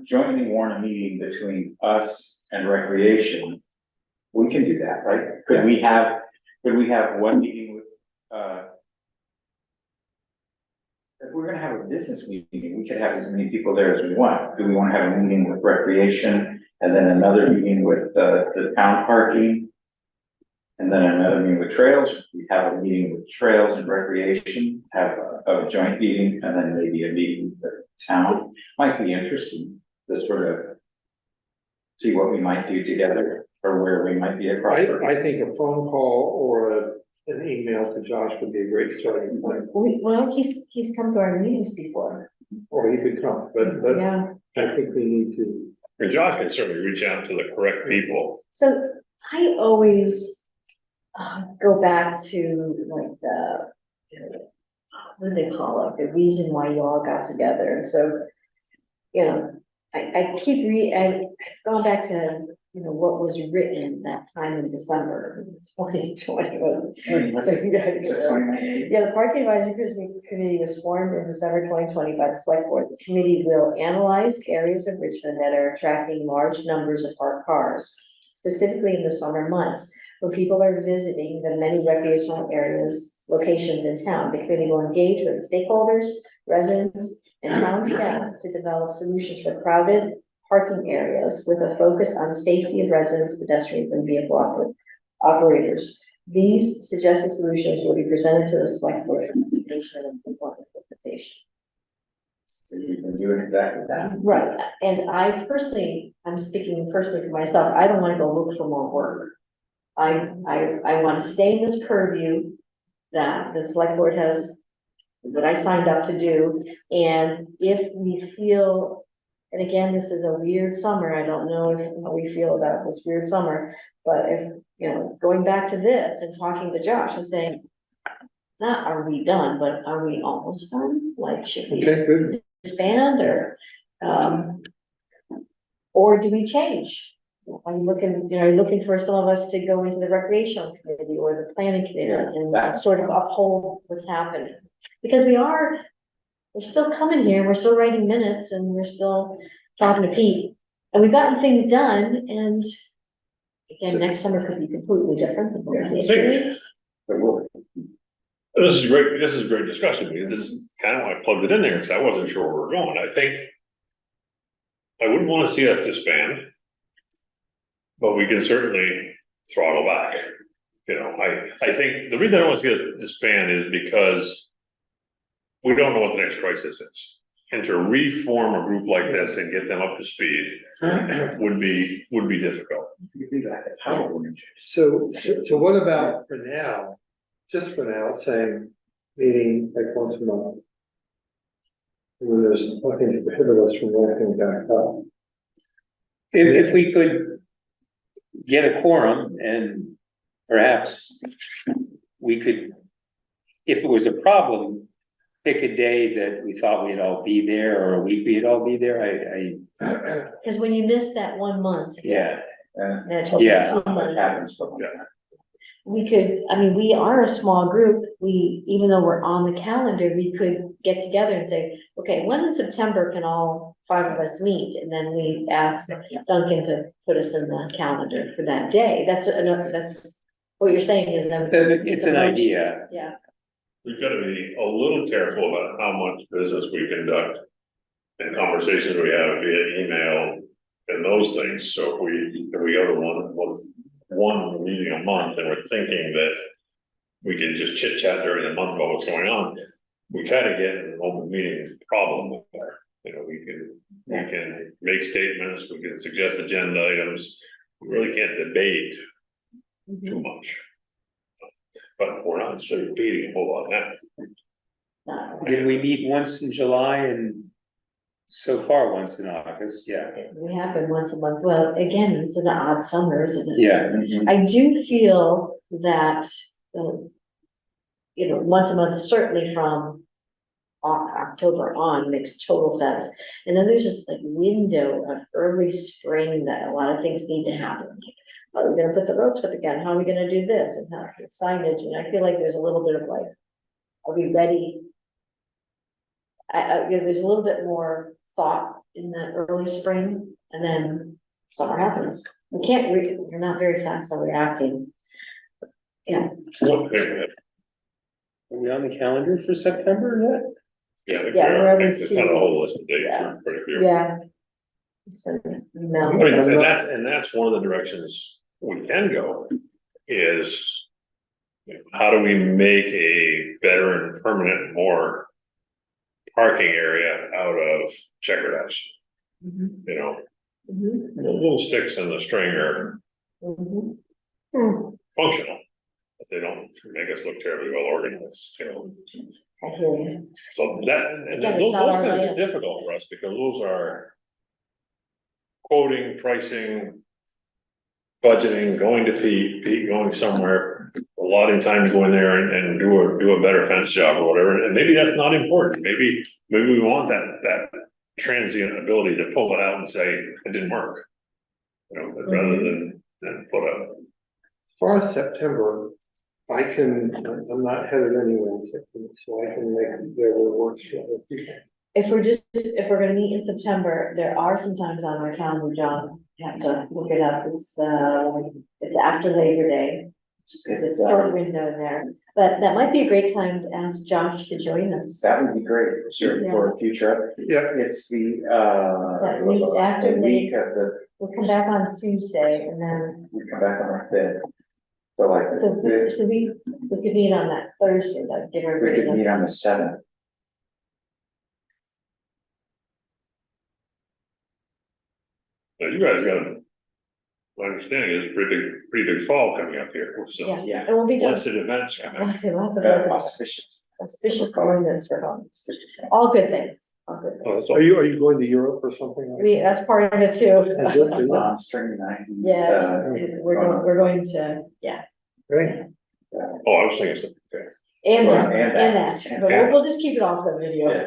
jointly warn a meeting between us and Recreation, we can do that, right? Could we have one meeting with, if we're gonna have a business meeting, we could have as many people there as we want. Do we wanna have a meeting with Recreation and then another meeting with the town parking? And then another meeting with Trails? We have a meeting with Trails and Recreation, have a joint meeting, and then maybe a meeting with the town. Might be interesting to sort of see what we might do together or where we might be across. I think a phone call or an email to Josh would be a great starting point, Well, he's come to our meetings before. or he could come, but Yeah, I think we need to. And Josh can certainly reach out to the correct people. so I always go back to like what do they call it? The reason why you all got together. And so you know, I've gone back to, you know, what was written that time in December 2020 was. Yeah, the Parking Advisory Committee was formed in December 2020 by the select board. The committee will analyze areas of Richmond that are attracting large numbers of parked cars, specifically in the summer months, when people are visiting the many recreational areas, locations in town. The committee will engage with stakeholders, residents, and town staff to develop solutions for crowded parking areas with a focus on safety of residents, pedestrians, and vehicle operators. These suggested solutions will be presented to the select board for consideration and implementation. So you've been doing exactly that. Right, and I'm speaking personally for myself, I don't wanna go look for more work. I wanna stay in this purview that the select board has, that I signed up to do, and if we feel, and again, this is a weird summer, I don't know how we feel about this weird summer, but if, you know, going back to this and talking to Josh and saying, not are we done, but are we almost done? Like, should we Okay, good. expand or do we change? Are you looking for some of us to go into the recreational committee or the planning committee and sort of uphold what's happening? Because we're still coming here, we're still writing minutes and we're still talking to Pete. And we've gotten things done, and again, next summer could be completely different than what we're doing. This is great discussion, because this is kind of why I plugged it in there, because I wasn't sure where we're going. I think I wouldn't want to see us disband, but we can certainly throttle back. You know, I think the reason I don't want to see us disband is because we don't know what the next crisis is. And to reform a group like this and get them up to speed would be difficult. So what about for now, just for now, saying, meeting like once a month? When there's nothing to prohibit us from ramping back up. If we could get a quorum, and perhaps we could, if it was a problem, pick a day that we thought we'd all be there, or a week we'd all be there. Because when you miss that 1 month. Yeah. That's Yeah. What happens, but we could, I mean, we are a small group, even though we're on the calendar, we could get together and say, okay, when in September can all 5 of us meet? And then we ask Duncan to put us in the calendar for that day. That's what you're saying is that. It's an idea. Yeah. We've got to be a little careful about how much business we conduct and conversations we have via email and those things. So if we go to one meeting a month and we're thinking that we can just chit chat during the month about what's going on, we kind of get an open meeting problem there. You know, we can make statements, we can suggest agenda items, we really can't debate too much. But we're not sort of beating a whole lot now. Did we meet once in July and so far once in August? Yeah. We have been once a month. Well, again, it's an odd summer, isn't it? Yeah. I do feel that, once a month, certainly from October on, makes total sense. And then there's this like window of early spring that a lot of things need to happen. Are we gonna put the ropes up again? How are we gonna do this? And how signage? And I feel like there's a little bit of like, are we ready? There's a little bit more thought in the early spring, and then summer happens. We're not very fast on reacting. Yeah. Are we on the calendar for September yet? Yeah, Yeah, we're every it's 2 not a whole weeks. list of dates. Yeah. Pretty clear. Yeah. So, no. I mean, and that's one of the directions we can go is, how do we make a better and permanent, more parking area out of checkered ice? Mhm. You know, Mhm. the little sticks and the string are Mhm. Hmm. functional, but they don't make us look terribly well organized, you know. I hear you. So that, and Again, it's those not our things are land. difficult for us, because those are quoting, pricing, budgeting, going to Pete, going somewhere, allotting time to go in there and do a better fence job or whatever. And maybe that's not important. Maybe we want that transient ability to pull it out and say, it didn't work. You know, but rather than put a, As far as September, I'm not headed anywhere in September, so I can make whatever works for other people. If we're gonna meet in September, there are some times on our calendar, John, you have to look it up, it's after Labor Day. It's a short window there, but that might be a great time to ask Josh to join us. That would be great, sure, for a future. Yeah. It's the, That week after the week of the, We'll come back on Tuesday and then, we come back on our fifth. So like, so we could meet on that Thursday, like give we everybody. could meet on the seventh. you guys got a. My understanding is pretty big fall coming up here, so Yeah, Yeah. it will be done. lots of events coming. Lots of Auspicious. auspicious ordinance for homes. All good things, all good things. Oh, that's all. Are you going to Europe or something? That's part of it Oh, good for too. you. String night. Yeah, we're going to, yeah, Great. Oh, I was thinking something, okay. and Well, that, and and that, but we'll just keep it off the video. Yeah.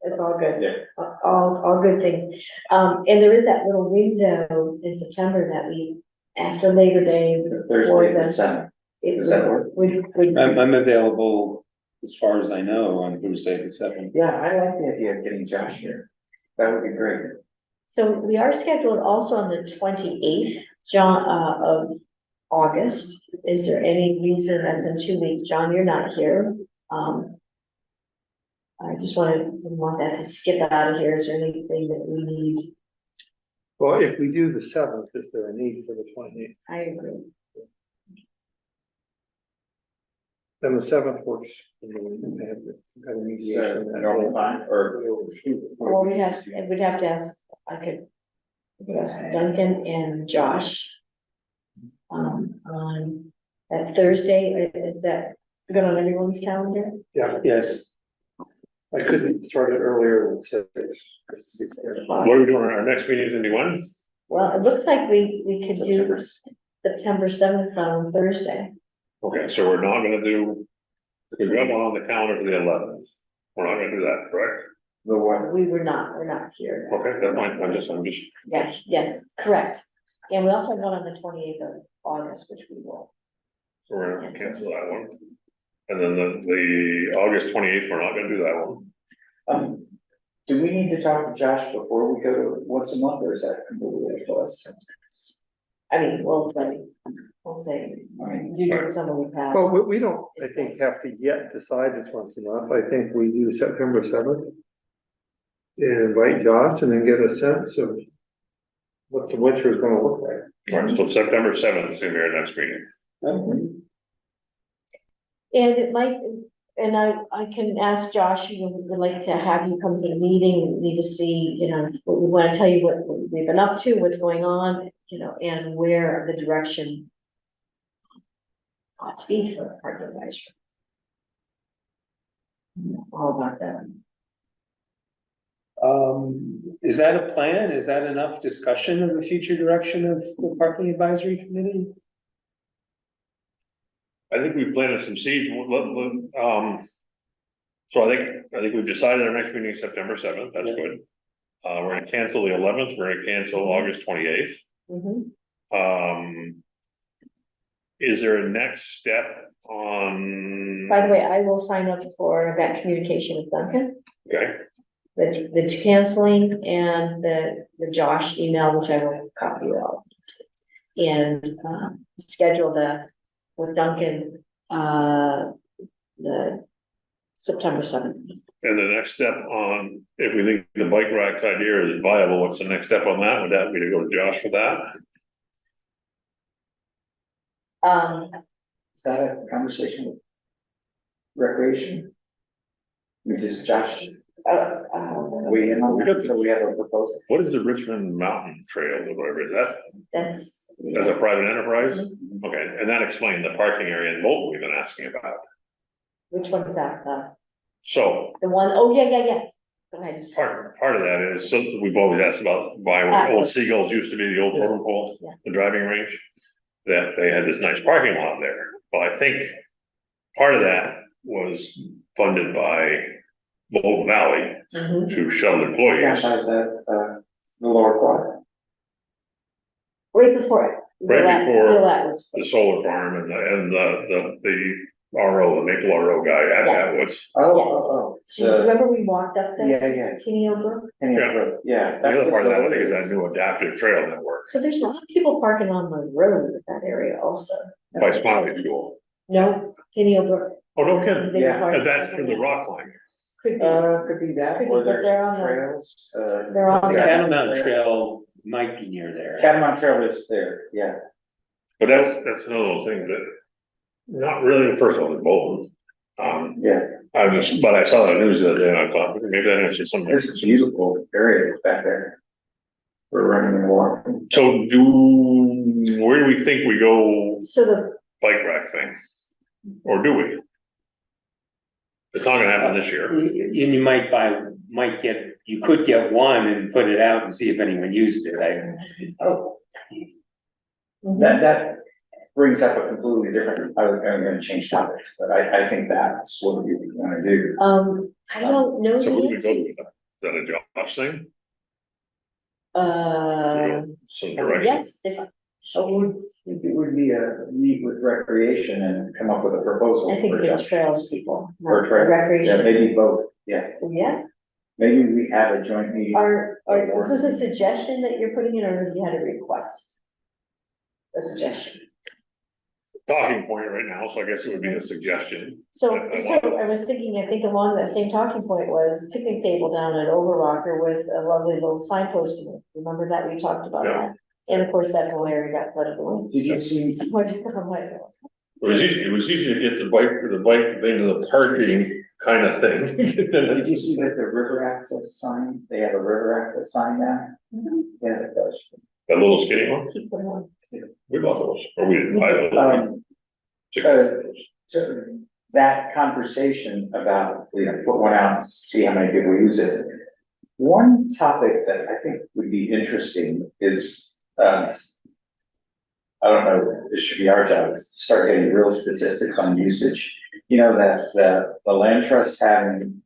It's all good. Yeah. All good things. And there is that little window in September that we, after Labor Day. The before Thursday, the the- seventh. it Does that work? would- I'm available, as far as I know, on Tuesday the seventh. Yeah, I like the idea of getting Josh here. That would be great. So we are scheduled also on the 28th, John, of August. Is there any reason that's in 2 weeks? John, you're not here. I just didn't want that to skip out of here. Is there anything that we need? Well, if we do the seventh, is there a need for the 28th? I agree. Then the seventh works. For me. I have got a mediation that Normal day. time, or Well, we'd have to ask, I could ask Duncan and Josh. On that Thursday, is that good on everyone's calendar? Yeah, Yes, I couldn't start it earlier than 6. What are we doing, our next meeting is in New Well, it looks like we could do September 7th on Thursday. Okay, so we're not gonna do, we've got one on the calendar for the 11th. We're not gonna do that, correct? the one, We're not here. Okay, that's fine, I'm just, Yes, correct. And we also have one on the 28th of August, which we will. so we're gonna cancel that one. And then the August 28th, we're not gonna do that one. do we need to talk to Josh before we go to once a month, or is that completely up to us? I mean, we'll say, I mean, you know, some of we have. Well, we don't, I think, have to yet decide this once a month. I think we do September 7th. And invite Josh and then get a sense of what the winter is gonna look like. All right, so September 7th is gonna be our next meeting. And it might, and I can ask Josh, you know, we would like to have you come to the meeting, we need to see, you know, we wanna tell you what we've been up to, what's going on, you know, and where the direction ought to be for parking advisory. All about that. is that a plan? Is that enough discussion of the future direction of the parking advisory committee? I think we planted some seeds, so I think we've decided our next meeting is September 7th, that's good. We're gonna cancel the 11th, we're gonna cancel August 28th. Mhm. Is there a next step on? By the way, I will sign up for that communication with Duncan, Okay, the canceling and the Josh email, which I will copy you all. And, schedule with Duncan, the September 7th. and the next step on, if we think the bike racks idea is viable, what's the next step on that? Would that be to go to Josh for that? is that a conversation with Recreation? We just Josh, we in on that, so we have a proposal. What is the Richmond Mountain Trail or whatever, is that, That's. as a private enterprise? Mhm. Okay, and that explained the parking area in Bolton we've been asking about. Which one's that, So the one, oh, yeah. Go ahead. part of that is, so we've always asked about why where old Seagulls used to be, the old totem pole, Yeah. the driving range. That they had this nice parking lot there, well, I think part of that was funded by Bolton Valley Mhm. to shuttle employees. Outside the lower quad. Right before it. Right before Atwood's The place. solar farm and the RO, the Maple RO guy at Yeah. Atwoods. Oh, Do you remember we walked up there? Yeah. Kenny Brook? Yeah. The other part of that, I think, is that's that new adaptive trail network So there's a lot of people parking on the road in that area also. by Smiley School. No, Kenny Brook. Oh, no kidding. They Yeah, park- And that's for the rock climbing. Could be. could be that, Could be, or but there's they're on the- trails, they're on The the- Catamount Trail might be near there. Catamount Trail is there, yeah. But that's one of those things that, not really, first of all, in Bolton. Yeah, But I saw the news the other day and I thought, maybe that answers some. it's a beautiful area back there. We're running and walking. So where do we think we go So the, bike rack thing? Or do we? It's not gonna happen this year. You you could get one and put it out and see if anyone used it. Oh. That brings up a completely different, I'm gonna change topics, but I think that's what we wanna do. I don't know. So the where do we go answer. with that? Is that a Josh thing? Some direction? Yes, if, It would be a meet with recreation and come up with a proposal. I think for the just- trails people, For not trails, yeah, recreation. maybe both, yeah, Yeah, maybe we have a joint meeting. is this a suggestion that you're putting in, or have you had a request? A suggestion. Talking point right now, so I guess it would be a suggestion. So, I so I was thinking, I think along that same talking point was picnic table down at Overrocker with a lovely little signpost in it. Remember that we talked about Yeah. that? And of course, that whole area got flooded away. Did you see, So I just kind of like, It was easy to get the bike thing to the parking kind of thing. did you see that the river access sign, they have a river access sign now? Yeah, it does. That little skinny one, keep them on. we bought those, or we didn't buy those. So that conversation about, put one out and see how many people use it. One topic that I think would be interesting is, I don't know, this should be our job, is to start getting real statistics on usage. You know, that the land trust having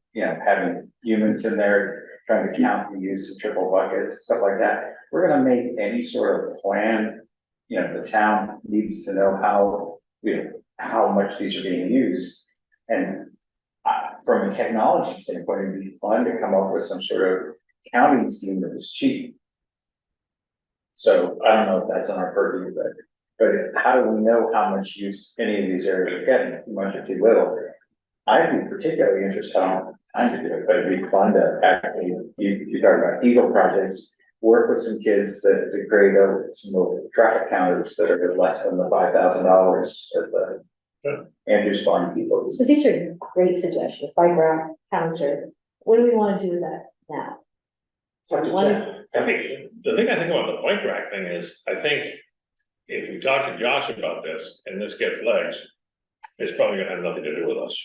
humans in there trying to count the use of triple buckets, stuff like that. We're gonna make any sort of plan, the town needs to know how much these are being used. And from a technology standpoint, it'd be fun to come up with some sort of counting scheme that was cheap. So I don't know if that's on our purview, but how do we know how much use any of these areas are getting, too much or too little? I'd be particularly interested on time to do it, but it'd be fun to actually, you talk about Eagle projects, work with some kids to create some little traffic counters that are less than the $5,000 at the Andrews Farm people. So these are great suggestions, bike rack, counter. What do we want to do with that now? So to check. I think, the thing I think about the bike rack thing is, I think if we talk to Josh about this and this gets legs, it's probably gonna have nothing to do with us.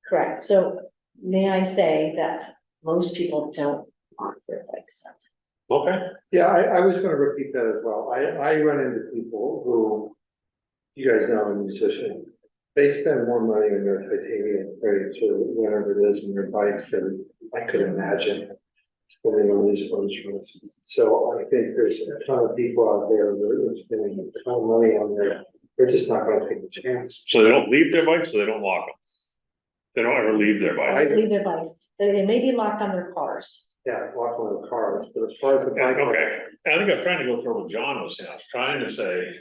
Correct, so may I say that most people don't want their bikes up. Okay. Yeah, I was gonna repeat that as well. I run into people who, you guys know, I'm a musician. They spend more money on their titanium crates or whatever it is in their bikes than I could imagine spending on these instruments. So I think there's a ton of people out there that are spending a ton of money on there. They're just not gonna take a chance. So they don't leave their bikes, so they don't lock them. They don't ever leave their bike. Leave their bikes, they may be locked on their cars. Yeah, lock on the cars, but as far as the bike. Okay, I think I was trying to go through what John was saying, I was trying to say,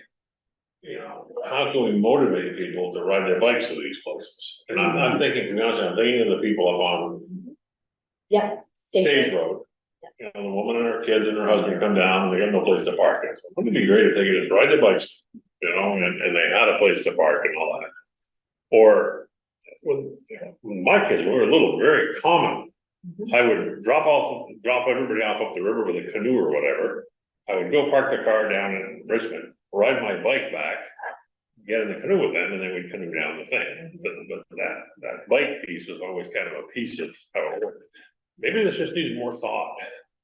how can we motivate people to ride their bikes to these places? And I'm thinking, to be honest, I'm thinking of the people up on Yeah. Stage Road. The woman and her kids and her husband come down and they got no place to park. And so, wouldn't it be great if they could just ride their bikes, and they had a place to park and all that? Or when my kids were little, very common. I would drop everybody off up the river with a canoe or whatever. I would go park the car down in Richmond, ride my bike back, get in the canoe with them, and then we'd canoe down the thing. But that bike piece was always kind of a piece of how it worked. Maybe this just needs more thought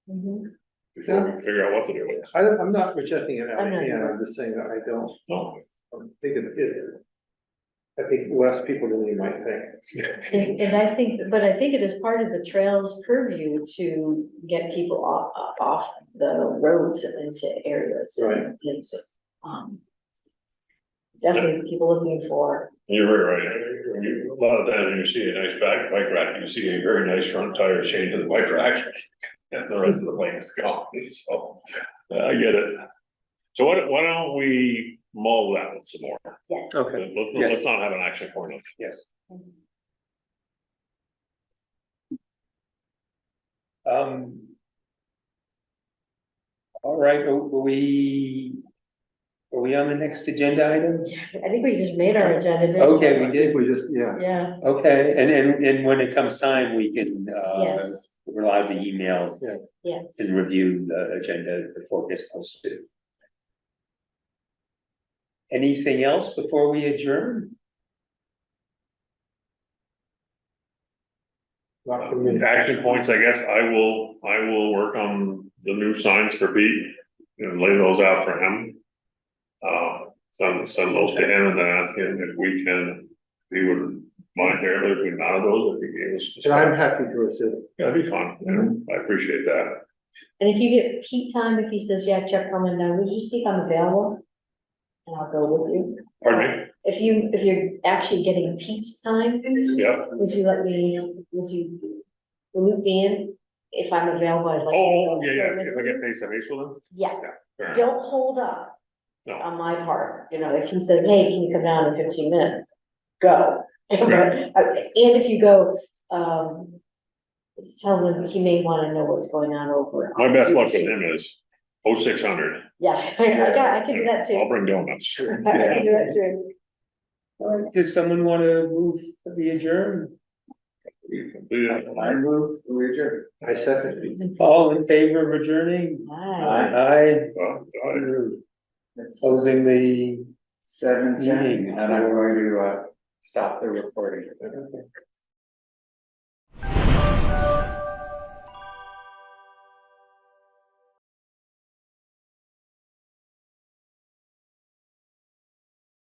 before we figure out what to do with it. I'm not rejecting it out I'm of not hand, either. I'm just saying that I don't No. think it. I think less people than you might think. And I think, but I think it is part of the trails purview to get people off the roads and into areas. Right. It's, definitely people looking for, You're very right. A lot of times when you see a nice bike rack, you see a very nice front tire chained to the bike rack. And the rest of the lane is gone, so, I get it. So why don't we mull that one some more? yes. Okay, Let's not have an action point of. yes. All right, are we on the next agenda item? I think we just made our agenda. didn't Okay, I we think did. we just, yeah. Yeah, Okay, and when it comes time, we can, yes, we're allowed to email yes. and review the agenda before it gets posted. Anything else before we adjourn? Not for me. Action points, I guess, I will work on the new signs for Pete and lay those out for him. Send those to him and then ask him if we can, if he would mind there, if we none of those, if he gave us. And I'm happy to assist. Yeah, that'd be fun, I appreciate that. And if you get Pete time, if he says, yeah, Chuck coming down, would you see if I'm available? And I'll go with you. Pardon me? If you're actually getting Pete's time, Yeah. would you loop me in if I'm available? I'd like. Oh, yeah, if I get face to face with him? Yeah, Fair enough. don't hold up. No. On my part, if he says, hey, can you come down in 15 minutes? Go. And if you go, tell him he may wanna know what's going on over. My best luck with him is 0600. Yeah, I can do that too. I'll bring donuts. I can do that too. All right, does someone want to move the adjourn? I move, we adjourn. I second. All in favor of adjourning? Hi. Aye. Well, It's Closing the 7:10, Meeting. and I'm going to stop the recording. Okay.